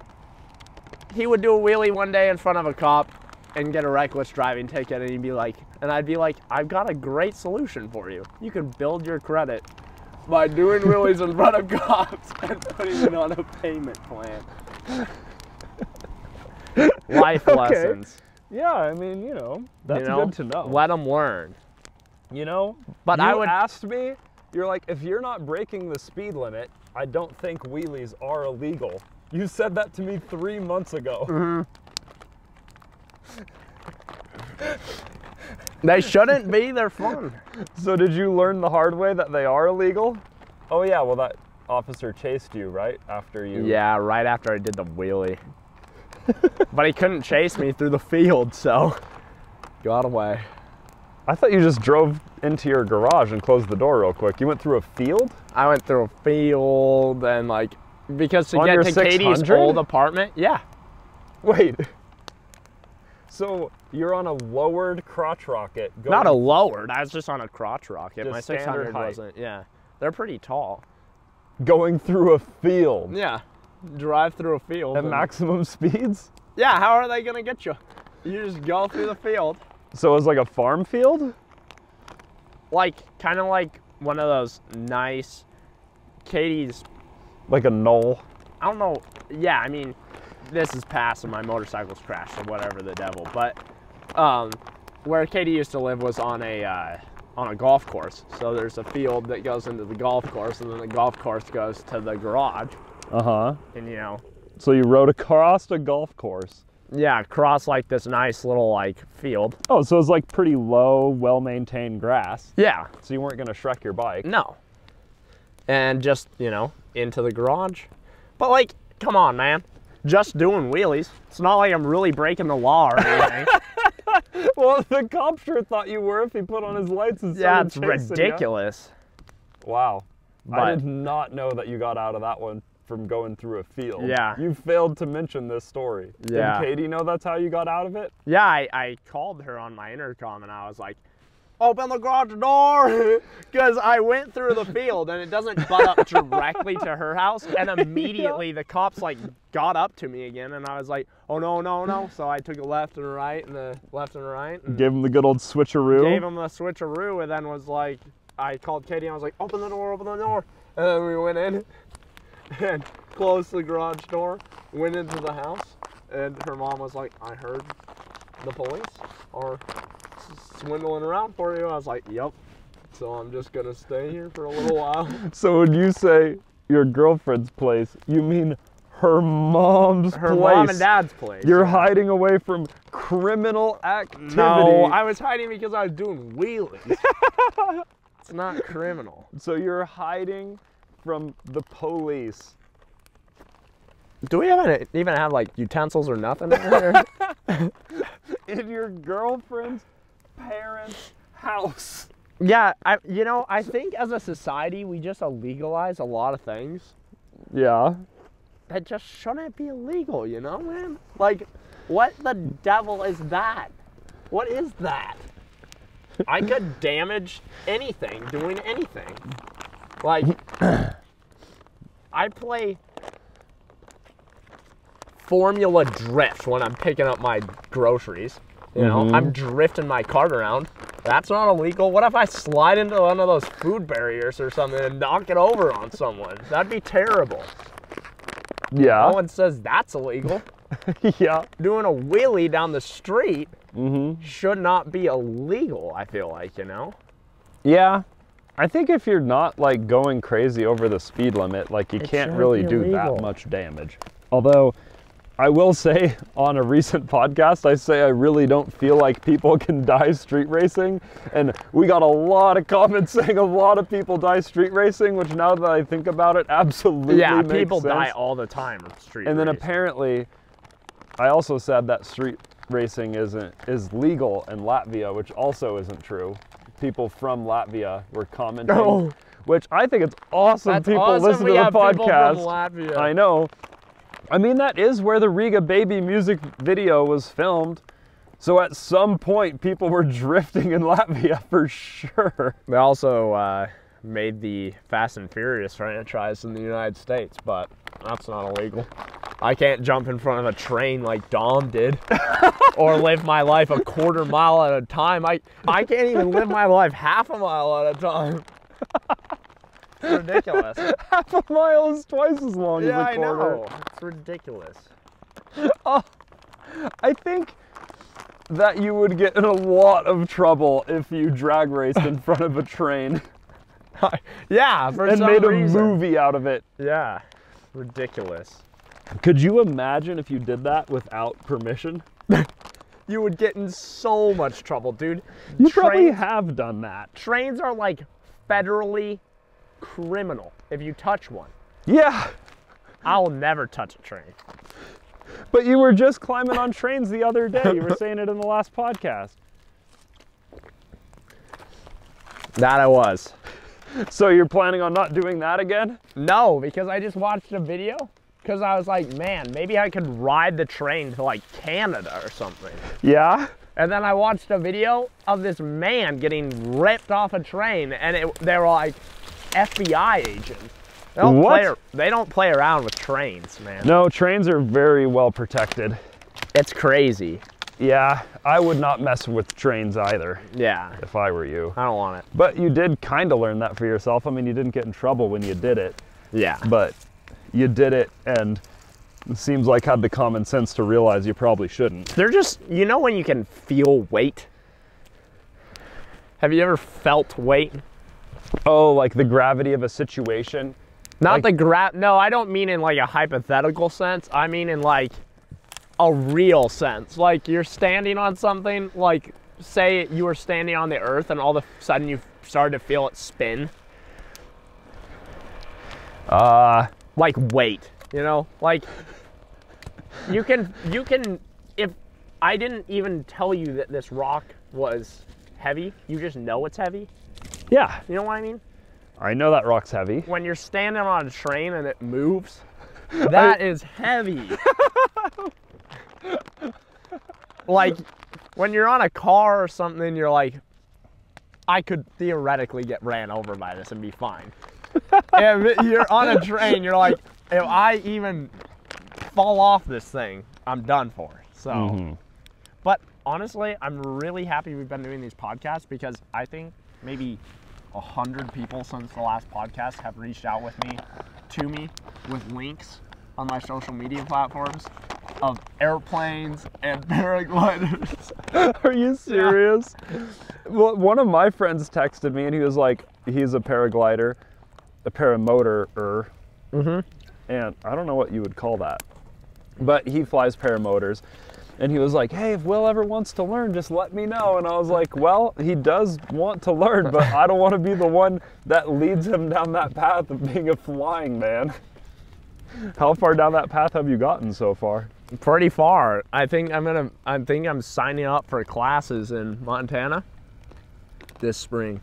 he would do a wheelie one day in front of a cop and get a reckless driving ticket, and I'd be like, I've got a great solution for you. You can build your credit by doing wheelies in front of cops and putting it on a payment plan. Life lessons. Yeah, I mean, that's good to know. Let them learn. But you asked me, you're like, if you're not breaking the speed limit, I don't think wheelies are illegal. You said that to me 3 months ago. They shouldn't be, they're fun. So did you learn the hard way that they are illegal? Oh yeah, well that officer chased you, right? After you... Yeah, right after I did the wheelie. But he couldn't chase me through the field, so got away. I thought you just drove into your garage and closed the door real quick. You went through a field? I went through a field and because to On get your to Katie's 600? old apartment, yeah. Wait. So you're on a lowered crotch rocket. Not a lowered, I was just on a crotch rocket. Just My standard 600 height. wasn't, yeah. They're pretty tall. Going through a field. Yeah, drive through a field. At maximum speeds? Yeah, how are they gonna get you? You just go through the field. So it was like a farm field? Kind of like one of those nice Katie's. Like a knoll? I don't know. Yeah, I mean, this is past and my motorcycle's crashed or whatever the devil. But where Katie used to live was on a golf course. So there's a field that goes into the golf course, and then the golf course goes to the garage. Uh-huh. And So you rode across a golf course? Yeah, across this nice little field. Oh, so it was pretty low, well-maintained grass. Yeah. So you weren't gonna Shrek your bike? No. And just, into the garage. But come on, man. Just doing wheelies. It's not like I'm really breaking the law or anything. Well, the cop sure thought you were if he put on his lights and yeah, it's started chasing ridiculous. You. Wow. But I did not know that you got out of that one from going through a field. Yeah. You failed to mention this story. Yeah. Did Katie know that's how you got out of it? Yeah, I called her on my intercom and I was like, open the garage door, because I went through the field and it doesn't butt up directly to her house, and immediately the cops got up to me again, and I was like, oh no. So I took a left and a right and a left and a right. And gave him the good old switcheroo? Gave him the switcheroo, and then was I called Katie and I was like, open the door. And then we went in and closed the garage door, went into the house, and her mom was like, I heard the police are swindling around for you. I was like, yep. So I'm just gonna stay here for a little while. So when you say your girlfriend's place, you mean her mom's place? Her mom and dad's place. You're hiding away from criminal activity. No, I was hiding because I was doing wheelies. It's not criminal. So you're hiding from the police. Do we even have utensils or nothing in here? In your girlfriend's parents' house. Yeah, I think as a society we just illegalize a lot of things Yeah. that just shouldn't be illegal, man? What the devil is that? What is that? I could damage anything doing anything. Like, I play Formula Drift when I'm picking up my groceries. You know, I'm drifting my cart around. That's not illegal. What if I slide into one of those food barriers or something and knock it over on someone? That'd be terrible. Yeah. No one says that's illegal. Yeah. Doing a wheelie down the street should not be illegal, I feel like, you know? Yeah. I think if you're not like going crazy over the speed limit, like you can't really do that much damage. Although I will say on a recent podcast, I say I really don't feel like people can die street racing. And we got a lot of comments saying a lot of people die street racing, which now that I think about it, absolutely makes sense. Yeah, people die all the time in street racing. And then apparently, I also said that street racing is legal in Latvia, which also isn't true. People from Latvia were commenting, which I think it's awesome. That's people awesome. listen to the podcast. People from Latvia. I know. I mean, that is where the Riga Baby music video was filmed. So at some point, people were drifting in Latvia for sure. They also made the Fast and Furious franchise in the United States, but that's not illegal. I can't jump in front of a train like Dom did, or live my life a quarter mile at a time. I can't even live my life half a mile at a time. It's ridiculous. Half a mile is twice as long as a quarter. Yeah, I know. It's ridiculous. Oh, I think that you would get in a lot of trouble if you drag raced in front of a train. Yeah, for and some made a reason. movie out of it. Yeah, ridiculous. Could you imagine if you did that without permission? You would get in so much trouble, dude. You probably have done that. Trains are like federally criminal if you touch one. Yeah. I'll never touch a train. But you were just climbing on trains the other day. You were saying it in the last podcast. That I was. So you're planning on not doing that again? No, because I just watched a video. Because I was like, man, maybe I could ride the train to like Canada or something. Yeah? And then I watched a video of this man getting ripped off a train, and they were like FBI agents. They don't play around with trains, man. No, trains are very well protected. It's crazy. Yeah, I would not mess with trains either. Yeah. If I were you. I don't want it. But you did kind of learn that for yourself. I mean, you didn't get in trouble when you did it. Yeah. But you did it, and it seems like had the common sense to realize you probably shouldn't. They're just, you know when you can feel weight? Have you ever felt weight? Oh, like the gravity of a situation? Not like no, I don't mean in like a hypothetical sense. I mean in like a real sense. Like you're standing on something, like say you were standing on the earth and all of a sudden you started to feel it spin. Like weight, you know? Like you can, if I didn't even tell you that this rock was heavy, you just know it's heavy. Yeah. You know what I mean? I know that rock's heavy. When you're standing on a train and it moves, that is heavy. Like when you're on a car or something, you're like, I could theoretically get ran over by this and be fine. If you're on a train, you're like, if I even fall off this thing, I'm done for. So, but honestly, I'm really happy we've been doing these podcasts because I think maybe 100 people since the last podcast have reached out to me with links on my social media platforms of airplanes and paragliders. Are you serious? Yeah. Well, one of my friends texted me and he was like, he's a paraglider, a paramotor-er. And I don't know what you would call that, but he flies paramotors. And he was like, hey, if Will ever wants to learn, just let me know. And I was like, well, he does want to learn, but I don't want to be the one that leads him down that path of being a flying man. How far down that path have you gotten so far? Pretty far. I think I'm signing up for classes in Montana this spring.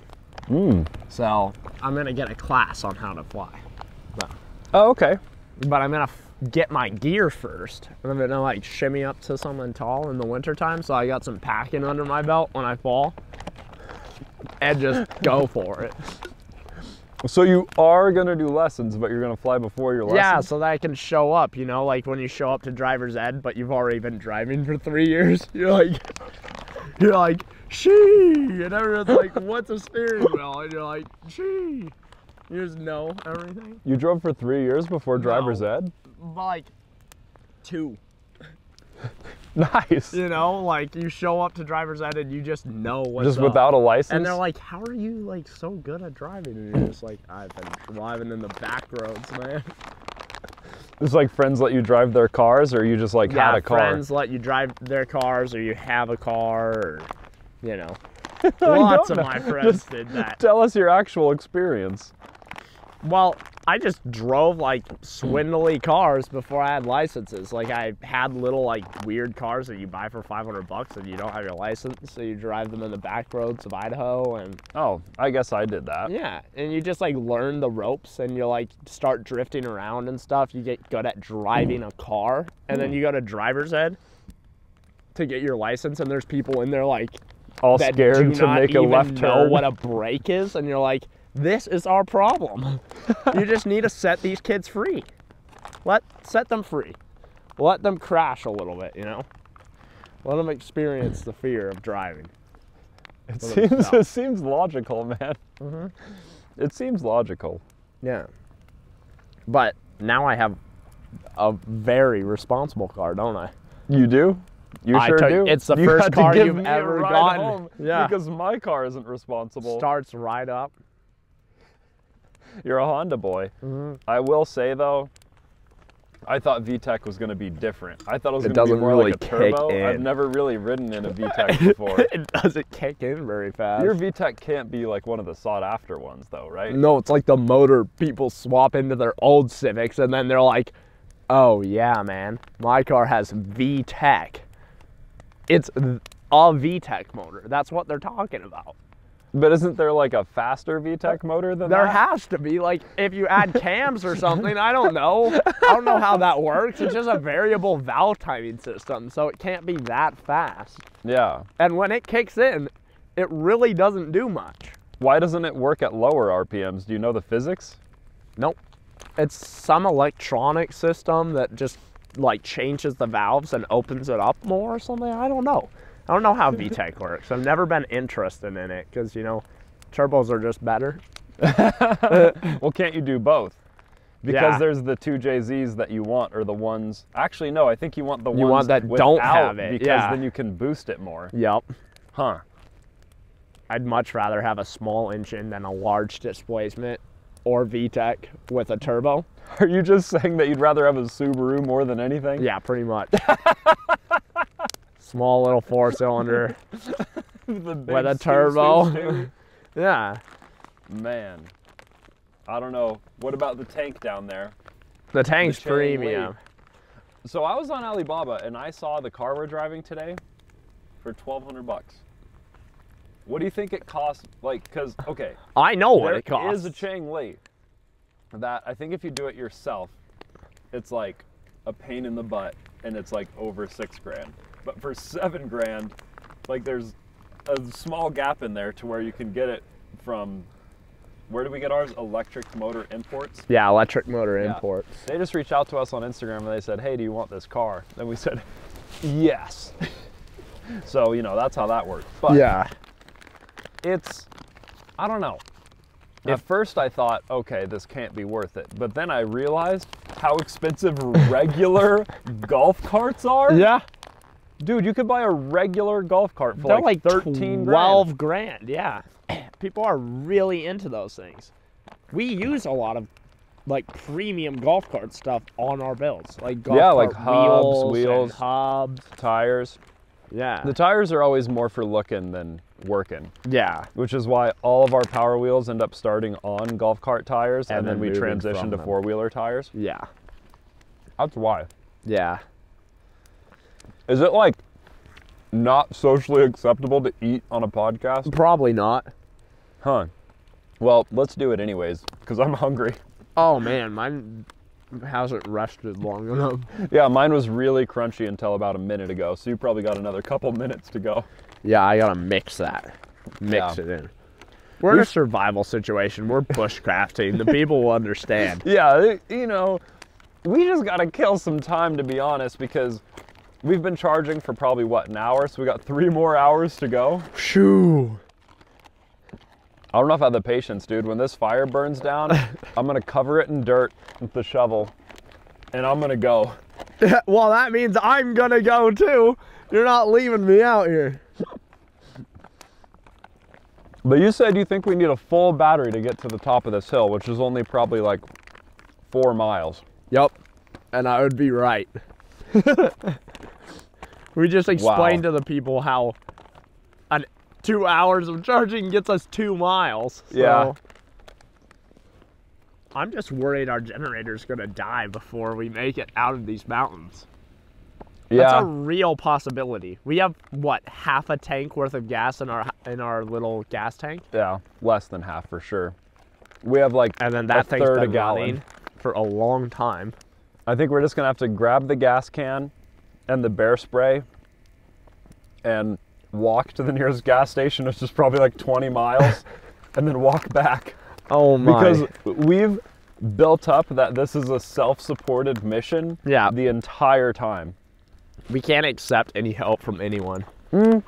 So I'm gonna get a class on how to fly. Oh, okay. But I'm gonna get my gear first. And I'm gonna like shimmy up to something tall in the wintertime, so I got some packing under my belt when I fall. and just go for it. So you are gonna do lessons, but you're gonna fly before your lessons? Yeah, so that I can show up, you know, like when you show up to driver's ed, but you've already been driving for 3 years. You're like, shee, and everyone's like, what's a steering wheel? And you're like, shee. You just know everything. You drove for 3 years before driver's ed? Like 2. Nice. You know, like you show up to driver's ed and you just know what's Just up. without a license? And they're like, how are you like so good at driving? And you're just like, I've been driving in the back roads, man. It's like friends let you drive their cars, or you just like had a car? Friends let you drive their cars, or you have a car, or, you know. Lots of my friends did that. Tell us your actual experience. Well, I just drove like swindly cars before I had licenses. Like I had little like weird cars that you buy for $500 and you don't have your license, so you drive them in the back roads of Idaho. And oh, I guess I did that. yeah, and you just like learn the ropes and you like start drifting around and stuff. You get good at driving a car, and then you go to driver's ed to get your license, and there's people in there like all that scared do to not make a even left know turn. what a brake is, and you're like, this is our problem. You just need to set these kids free. Set them free. Let them crash a little bit, you know? Let them experience the fear of driving. It seems logical, man. Mm-hmm. It seems logical. Yeah. But now I have a very responsible car, don't I? You do? You sure do? It's the You first had to car give you've me a ever ride gotten. home Yeah. Because my car isn't responsible. Starts right up. You're a Honda boy. Mm-hmm. I will say though, I thought VTEC was going to be different. I thought it was It going to be doesn't more really like a kick turbo. in. I've never really ridden in a VTEC before. It doesn't kick in very fast. Your VTEC can't be like one of the sought after ones though, right? No, it's like the motor people swap into their old Civics, and then they're like, oh yeah, man, my car has VTEC. It's a VTEC motor. That's what they're talking about. But isn't there like a faster VTEC motor than There that? has to be, like, if you add cams or something, I don't know. I don't know how that works. It's just a variable valve timing system, so it can't be that fast. Yeah. And when it kicks in, it really doesn't do much. Why doesn't it work at lower RPMs? Do you know the physics? Nope. It's some electronic system that just, like, changes the valves and opens it up more or something. I don't know. I don't know how VTEC works. I've never been interested in it because, you know, turbos are just better. Well, can't you do both? Because Yeah. there's the 2JZs that you want, or the ones... Actually, no, I think you want the ones want that without, don't have it, because yeah. then you can boost it more. Yep. Huh. I'd much rather have a small engine than a large displacement or VTEC with a turbo. Are you just saying that you'd rather have a Subaru more than anything? Yeah, pretty much. Small little 4-cylinder with a turbo. Yeah. Man. I don't know. What about the tank down there? The tank's chain premium. lead. So I was on Alibaba and I saw the car we're driving today for $1,200. What do you think it costs? Like, because, okay. I know what it There costs. is a chain lead that I think if you do it yourself, it's like a pain in the butt and it's like over $6,000. But for $7,000, like there's a small gap in there to where you can get it from, where do we get ours? Electric Motor Imports. Yeah, electric motor Yeah. imports. They just reached out to us on Instagram and they said, hey, do you want this car? And we said, yes. So, you know, that's how that works. But Yeah. it's, I don't know. At first I thought, okay, this can't be worth it. But then I realized how expensive regular golf carts are. Yeah. Dude, you could buy a regular golf cart for They're like 13 12 grand. Yeah. People are really into those things. We use a lot of like premium golf cart stuff on our builds. Like golf Yeah, cart like hubs, wheels, wheels. and hubs. Tires. Yeah. The tires are always more for looking than working, Yeah. which is why all of our Power Wheels end up starting on golf cart tires and then we moving transition from to them. four-wheeler tires. Yeah. That's why. Yeah. Is it like not socially acceptable to eat on a podcast? Probably not. Huh. Well, let's do it anyways, because I'm hungry. Oh man, mine hasn't rested long enough. Yeah, mine was really crunchy until about a minute ago, so you probably got another couple minutes to go. Yeah, I gotta mix that. Mix Yeah. it in. We're in a survival situation. We're bushcrafting. The people will understand. Yeah, you know, we just got to kill some time, to be honest, because we've been charging for probably, what, an hour? So we got 3 more hours to go. Shoo. I don't know if I have the patience, dude. When this fire burns down, I'm going to cover it in dirt with the shovel, and I'm going to go. Well, that means I'm going to go, too. You're not leaving me out here. But you said you think we need a full battery to get to the top of this hill, which is only probably like 4 miles. Yep. And I would be right. We just explained to the people how 2 hours of charging gets us 2 miles. So Yeah. I'm just worried our generator's gonna die before we make it out of these mountains. That's a real possibility. We have, what, half a tank worth of gas in our little gas tank? Yeah, less than half for sure. We have like And then that a thing's third a been gallon running for a long time. I think we're just gonna have to grab the gas can and the bear spray and walk to the nearest gas station, which is probably like 20 miles, and then walk back. Oh my. Because we've built up that this is a self-supported mission the entire time. We can't accept any help from anyone. Don't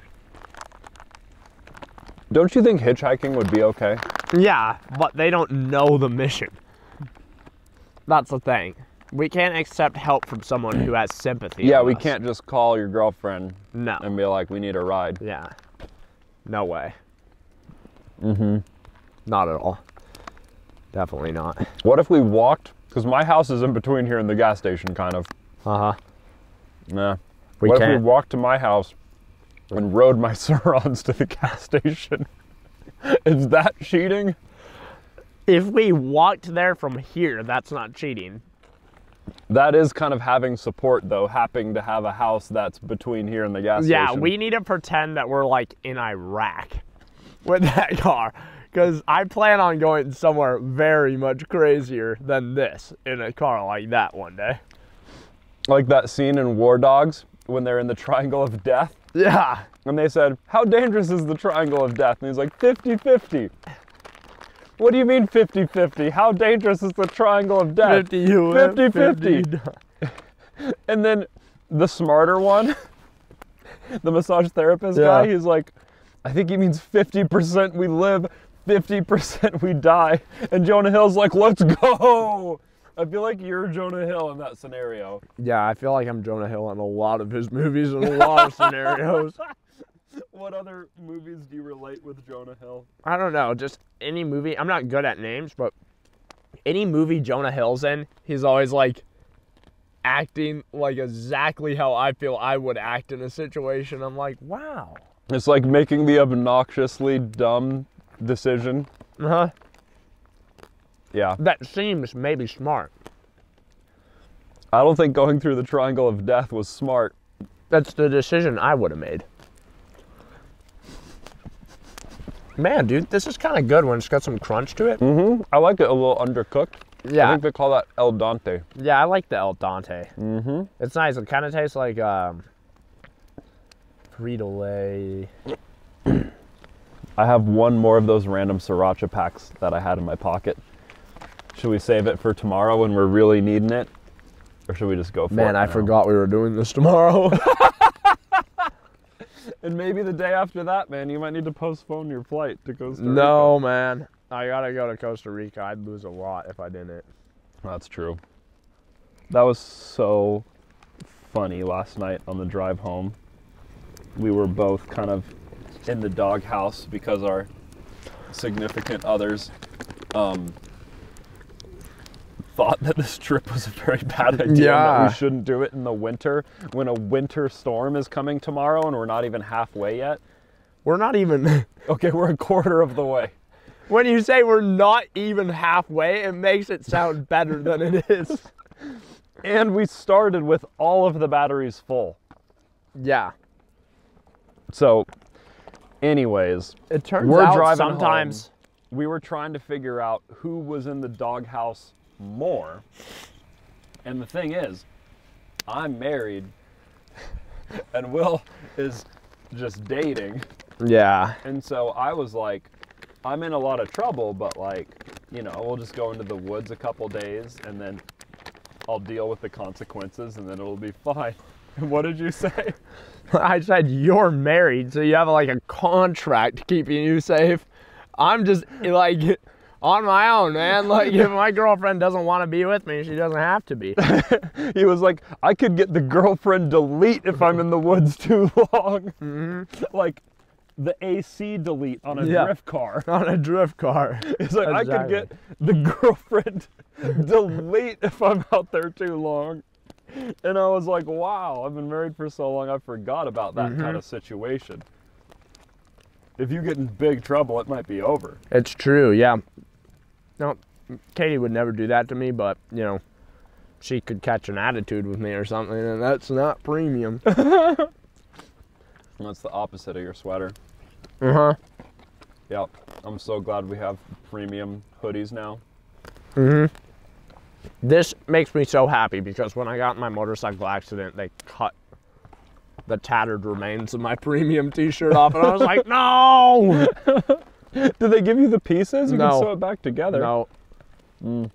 you think hitchhiking would be okay? Yeah, but they don't know the mission. That's the thing. We can't accept help from someone who has sympathy. Yeah, with we us. can't just call your girlfriend and be like, we need a ride. Yeah. No way. Not at all. Definitely not. What if we walked? Because my house is in between here and the gas station, kind of. Uh-huh. Nah. We What if can't. we walked to my house and rode my Surons to the gas station? Is that cheating? If we walked there from here, that's not cheating. That is kind of having support, though, happening to have a house that's between here and the gas Yeah, station. we need to pretend that we're like in Iraq with that car. Because I plan on going somewhere very much crazier than this in a car like that one day. Like that scene in War Dogs when they're in the Triangle of Death. Yeah. And they said, how dangerous is the Triangle of Death? And he's like, 50-50. What do you mean 50-50? How dangerous is the Triangle of Death? 50 you live, 50-50. And then the smarter one, the massage therapist guy, he's like, I think he means 50% we live, 50% we die. And Jonah Hill's like, let's go. I feel like you're Jonah Hill in that scenario. Yeah, I feel like I'm Jonah Hill in a lot of his movies and a lot of scenarios. What other movies do you relate with Jonah Hill? I don't know, just any movie. I'm not good at names, but any movie Jonah Hill's in, he's always like acting like exactly how I feel I would act in a situation. I'm like, wow. It's like making the obnoxiously dumb decision. Uh-huh. Yeah. That seems maybe smart. I don't think going through the Triangle of Death was smart. That's the decision I would have made. Man, dude, this is kind of good when it's got some crunch to it. Mm-hmm. I like it a little undercooked. Yeah. I think they call that El Dante. Yeah, I like the El Dante. Mm-hmm. It's nice. It kind of tastes like Frito-Lay. I have one more of those random sriracha packs that I had in my pocket. Should we save it for tomorrow when we're really needing it? Or should we just go for it? Man, I forgot we were doing this tomorrow. And maybe the day after that, man, you might need to postpone your flight to Costa Rica. No, man. I gotta go to Costa Rica. I'd lose a lot if I didn't. That's true. That was so funny last night on the drive home. We were both kind of in the doghouse because our significant others thought that this trip was a very bad idea. And that we shouldn't do it in the winter when a winter storm is coming tomorrow and we're not even halfway yet. We're not even... Okay, we're a quarter of the way. When you say we're not even halfway, it makes it sound better than it is. And we started with all of the batteries full. Yeah. So, anyways, It turns we're out driving sometimes... home. We were trying to figure out who was in the doghouse more. And the thing is, I'm married and Will is just dating. Yeah. And so I was like, I'm in a lot of trouble, but like, you know, we'll just go into the woods a couple days and then I'll deal with the consequences and then it'll be fine. What did you say? I said you're married, so you have like a contract keeping you safe. I'm just like on my own, man. Like if my girlfriend doesn't want to be with me, she doesn't have to be. He was like, I could get the girlfriend delete if I'm in the woods too long. Like the AC delete on a drift car. On a drift car. It's like, exactly. I could get the girlfriend delete if I'm out there too long. And I was like, wow, I've been married for so long, I forgot about that kind of situation. If you get in big trouble, it might be over. It's true, yeah. No, Katie would never do that to me, but, you know, she could catch an attitude with me or something, and that's not premium. That's the opposite of your sweater. Yep. I'm so glad we have premium hoodies now. This makes me so happy because when I got in my motorcycle accident, they cut the tattered remains of my premium t-shirt off, and I was like, no! Did they give you the pieces? You can sew it back together. No. Man.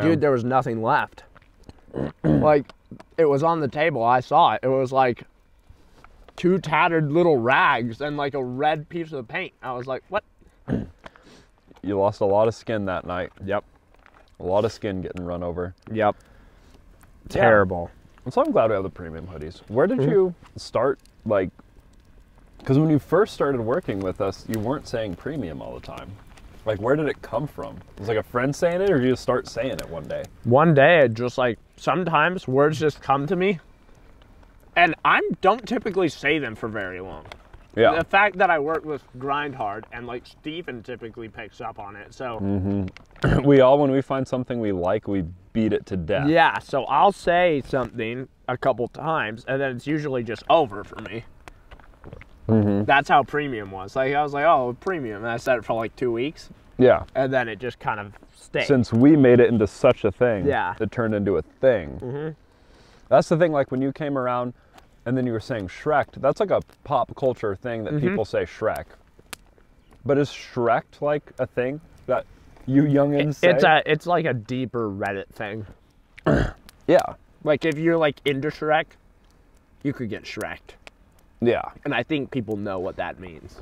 Dude, there was nothing left. Like, it was on the table. I saw it. It was like 2 tattered little rags and like a red piece of paint. I was like, what? You lost a lot of skin that night. Yep. A lot of skin getting run over. Yep. Terrible. Yeah. So I'm glad we have the premium hoodies. Where did you start, like, because when you first started working with us, you weren't saying premium all the time. Like, where did it come from? Was like a friend saying it, or did you just start saying it one day? One day, it just like, sometimes words just come to me, and I don't typically say them for very long. Yeah. The fact that I work with Grind Hard, and like Stephen typically picks up on it, so. We all, when we find something we like, we beat it to death. Yeah, so I'll say something a couple times, and then it's usually just over for me. That's how premium was. Like, I was like, oh, premium, and I said it for like 2 weeks. Yeah. And then it just kind of stayed. Since we made it into such a thing, yeah, it turned into a thing. That's the thing, like when you came around and then you were saying Shrek, that's like a pop culture thing that people say Shrek. But is Shrek like a thing that you youngins say? It's like a deeper Reddit thing. Yeah. Like if you're like into Shrek, you could get Shreked. Yeah. And I think people know what that means.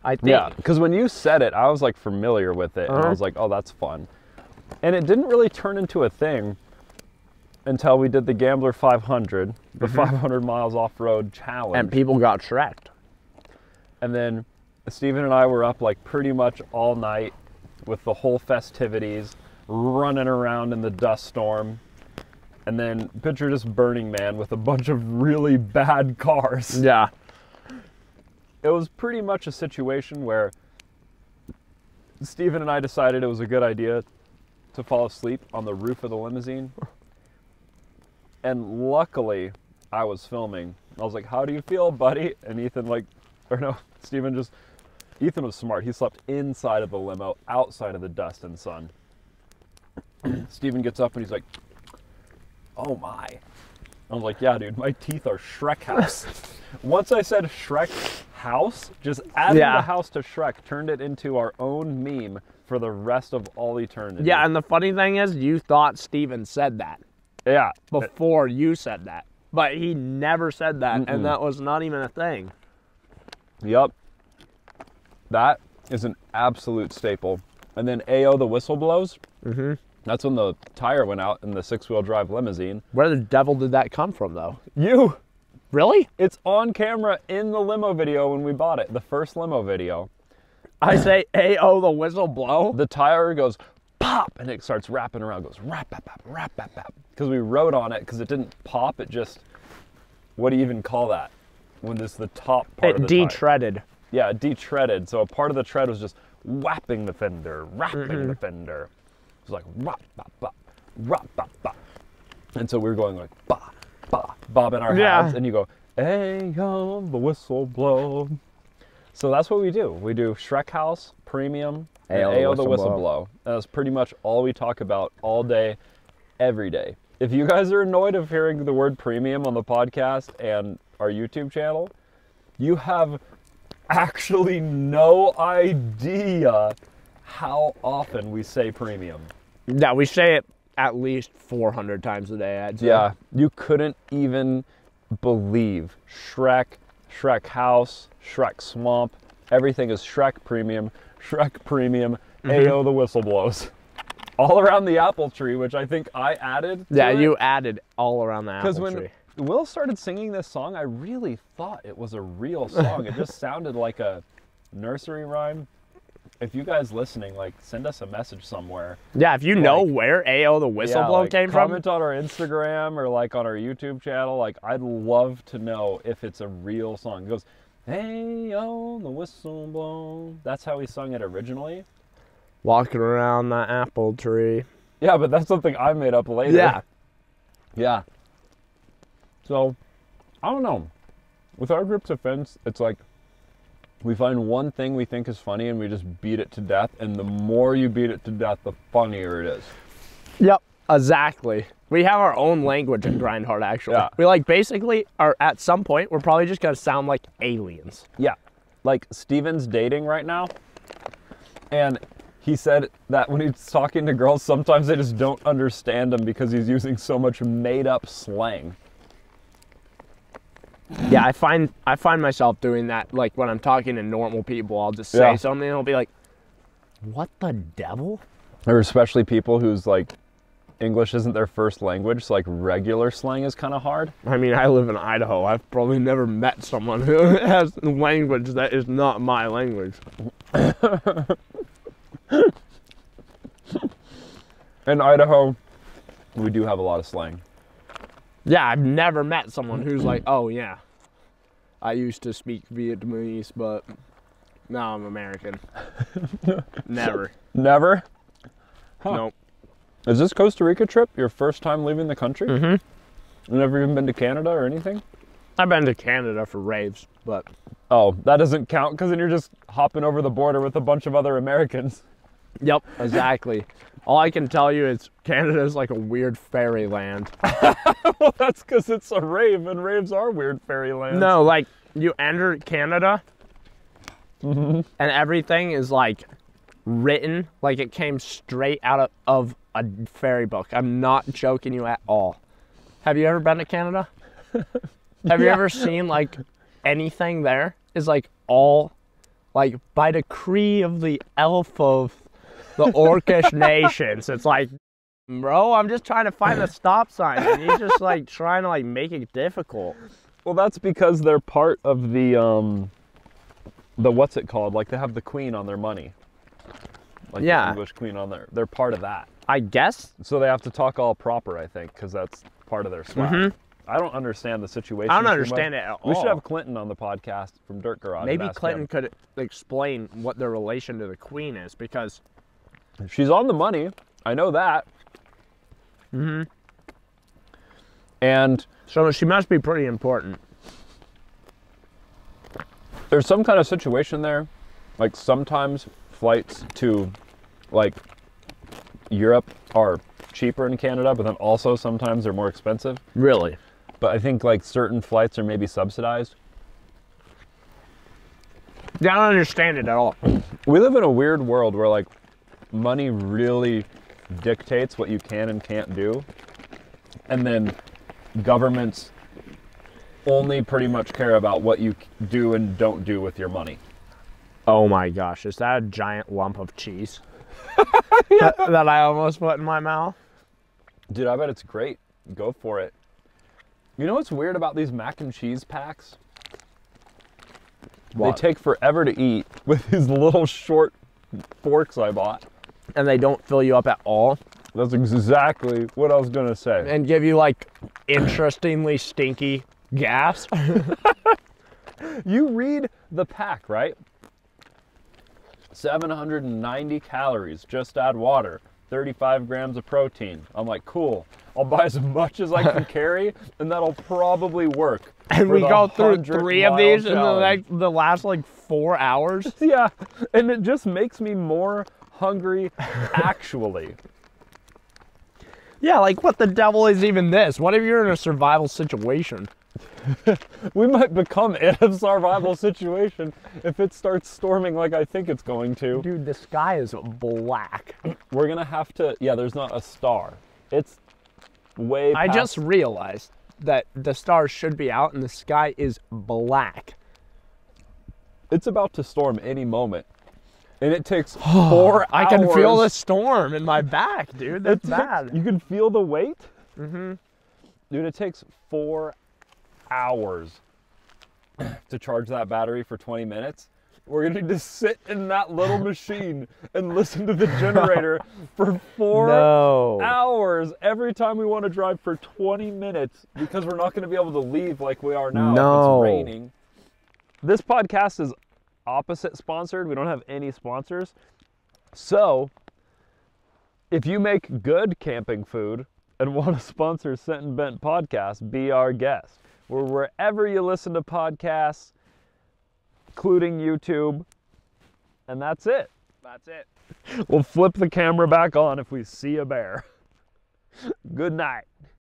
I think. Yeah, because when you said it, I was like familiar with it, and I was like, oh, that's fun. And it didn't really turn into a thing until we did the Gambler 500, the 500 miles off-road challenge. And people got Shreked. And then Steven and I were up like pretty much all night with the whole festivities, running around in the dust storm. And then picture just Burning Man with a bunch of really bad cars. Yeah. It was pretty much a situation where Steven and I decided it was a good idea to fall asleep on the roof of the limousine. And luckily, I was filming. I was like, how do you feel, buddy? And Ethan Steven Ethan was smart. He slept inside of the limo, outside of the dust and sun. Steven gets up and he's like, oh my. I was like, yeah, dude, my teeth are Shrek House. Once I said Shrek House, just adding the house to Shrek turned it into our own meme for the rest of all eternity. Yeah, and the funny thing is, you thought Steven said that. Yeah. Before you said that. But he never said that, and that was not even a thing. Yep. That is an absolute staple. And then AO the whistle blows. That's when the tire went out in the 6-wheel drive limousine. Where the devil did that come from, though? You. Really? It's on camera in the limo video when we bought it, the first limo video. I say, AO the whistle blow? The tire goes pop, and it starts wrapping around, goes rap, bap, bap, rap, bap, bap. Because we rode on it, because it didn't pop, it just, what do you even call that? When it's the top part of the tire. It detreaded. Yeah, it detreaded. So a part of the tread was just whapping the fender, wrapping the fender. It was like rap, bop, bop, rap, bop, bop. And so we were going like ba, ba, bobbing our heads, and you go, Ayo, the whistle blow. So that's what we do. We do Shrek House, Premium, and Ayo, the whistle blow. That's pretty much all we talk about all day, every day. If you guys are annoyed of hearing the word premium on the podcast and our YouTube channel, you have actually no idea how often we say premium. Yeah, we say it at least 400 times a day, I'd say. Yeah, you couldn't even believe Shrek, Shrek House, Shrek Swamp, everything is Shrek Premium, Ayo the whistle blows. All around the apple tree, which I think I added. Yeah, you added all around the apple tree. Because when Will started singing this song, I really thought it was a real song. It just sounded like a nursery rhyme. If you guys listening, like, send us a message somewhere. Yeah, if you know where Ayo the whistle blow came from. Comment on our Instagram or like on our YouTube channel. Like, I'd love to know if it's a real song. It goes, Ayo the whistle blow. That's how he sung it originally. Walking around the apple tree. Yeah, but that's something I made up later. Yeah. Yeah. So, I don't know. With our group's offense, it's like we find one thing we think is funny and we just beat it to death. And the more you beat it to death, the funnier it is. Yep, exactly. We have our own language at Grindhard, actually. Yeah. We like basically are at some point, we're probably just going to sound like aliens. Yeah. Like Steven's dating right now. And he said that when he's talking to girls, sometimes they just don't understand him because he's using so much made-up slang. Yeah, I find myself doing that. Like when I'm talking to normal people, I'll just say something and I'll be like, "What the devil?" Or especially people whose like English isn't their first language, so like regular slang is kind of hard. I mean, I live in Idaho. I've probably never met someone who has language that is not my language. In Idaho, we do have a lot of slang. Yeah, I've never met someone who's like, oh yeah, I used to speak Vietnamese, but now I'm American. Never. Never? Huh. Nope. Is this Costa Rica trip your first time leaving the country? Mm-hmm. You never even been to Canada or anything? I've been to Canada for raves, but... Oh, that doesn't count because then you're just hopping over the border with a bunch of other Americans. Yep, exactly. All I can tell you is Canada is like a weird fairyland. Well, that's because it's a rave, and raves are weird fairylands. No, like, you enter Canada, and everything is, like, written like it came straight out of a fairy book. I'm not joking you at all. Have you ever been to Canada? Have you ever seen, like, anything there is, like, all, like, by decree of the elf of the Orcish nations. It's like, bro, I'm just trying to find the stop sign, and he's just, like, trying to, like, make it difficult. Well, that's because they're part of the what's it called? Like, they have the queen on their money. Like, the English queen on there. They're part of that. I guess. So they have to talk all proper, I think, because that's part of their swag. I don't understand the situation. I don't understand it at all. We should have Clinton on the podcast from Dirt Garage. Maybe Clinton could explain what their relation to the queen is, because... She's on the money. I know that. And... So she must be pretty important. There's some kind of situation there. Like, sometimes flights to, like, Europe are cheaper in Canada, but then also sometimes they're more expensive. Really? But I think, like, certain flights are maybe subsidized. Yeah, I don't understand it at all. We live in a weird world where, like, money really dictates what you can and can't do. And then governments only pretty much care about what you do and don't do with your money. Oh my gosh, is that a giant lump of cheese that I almost put in my mouth? Dude, I bet it's great. Go for it. You know what's weird about these mac and cheese packs? What? They take forever to eat with these little short forks I bought. And they don't fill you up at all? That's exactly what I was going to say. And give you, like, interestingly stinky gas? You read the pack, right? 790 calories, just add water, 35 grams of protein. I'm like, cool. I'll buy as much as I can carry, and that'll probably work. And we go through 3 of these in the last, like, 4 hours? Yeah, and it just makes me more hungry, actually. Yeah, like, what the devil is even this? What if you're in a survival situation? We might become in a survival situation if it starts storming like I think it's going to. Dude, the sky is black. We're gonna have to, yeah, there's not a star. It's way past. I just realized that the stars should be out and the sky is black. It's about to storm any moment. And it takes 4 hours. I can feel the storm in my back, dude. That's bad. You can feel the weight? Mm-hmm. Dude, it takes 4 hours to charge that battery for 20 minutes. We're gonna just sit in that little machine and listen to the generator for 4 hours every time we want to drive for 20 minutes because we're not gonna be able to leave like we are now if it's raining. This podcast is opposite sponsored. We don't have any sponsors. So if you make good camping food and want to sponsor Scent and Bent Podcast, be our guest. We're wherever you listen to podcasts, including YouTube, and that's it. That's it. We'll flip the camera back on if we see a bear. Good night.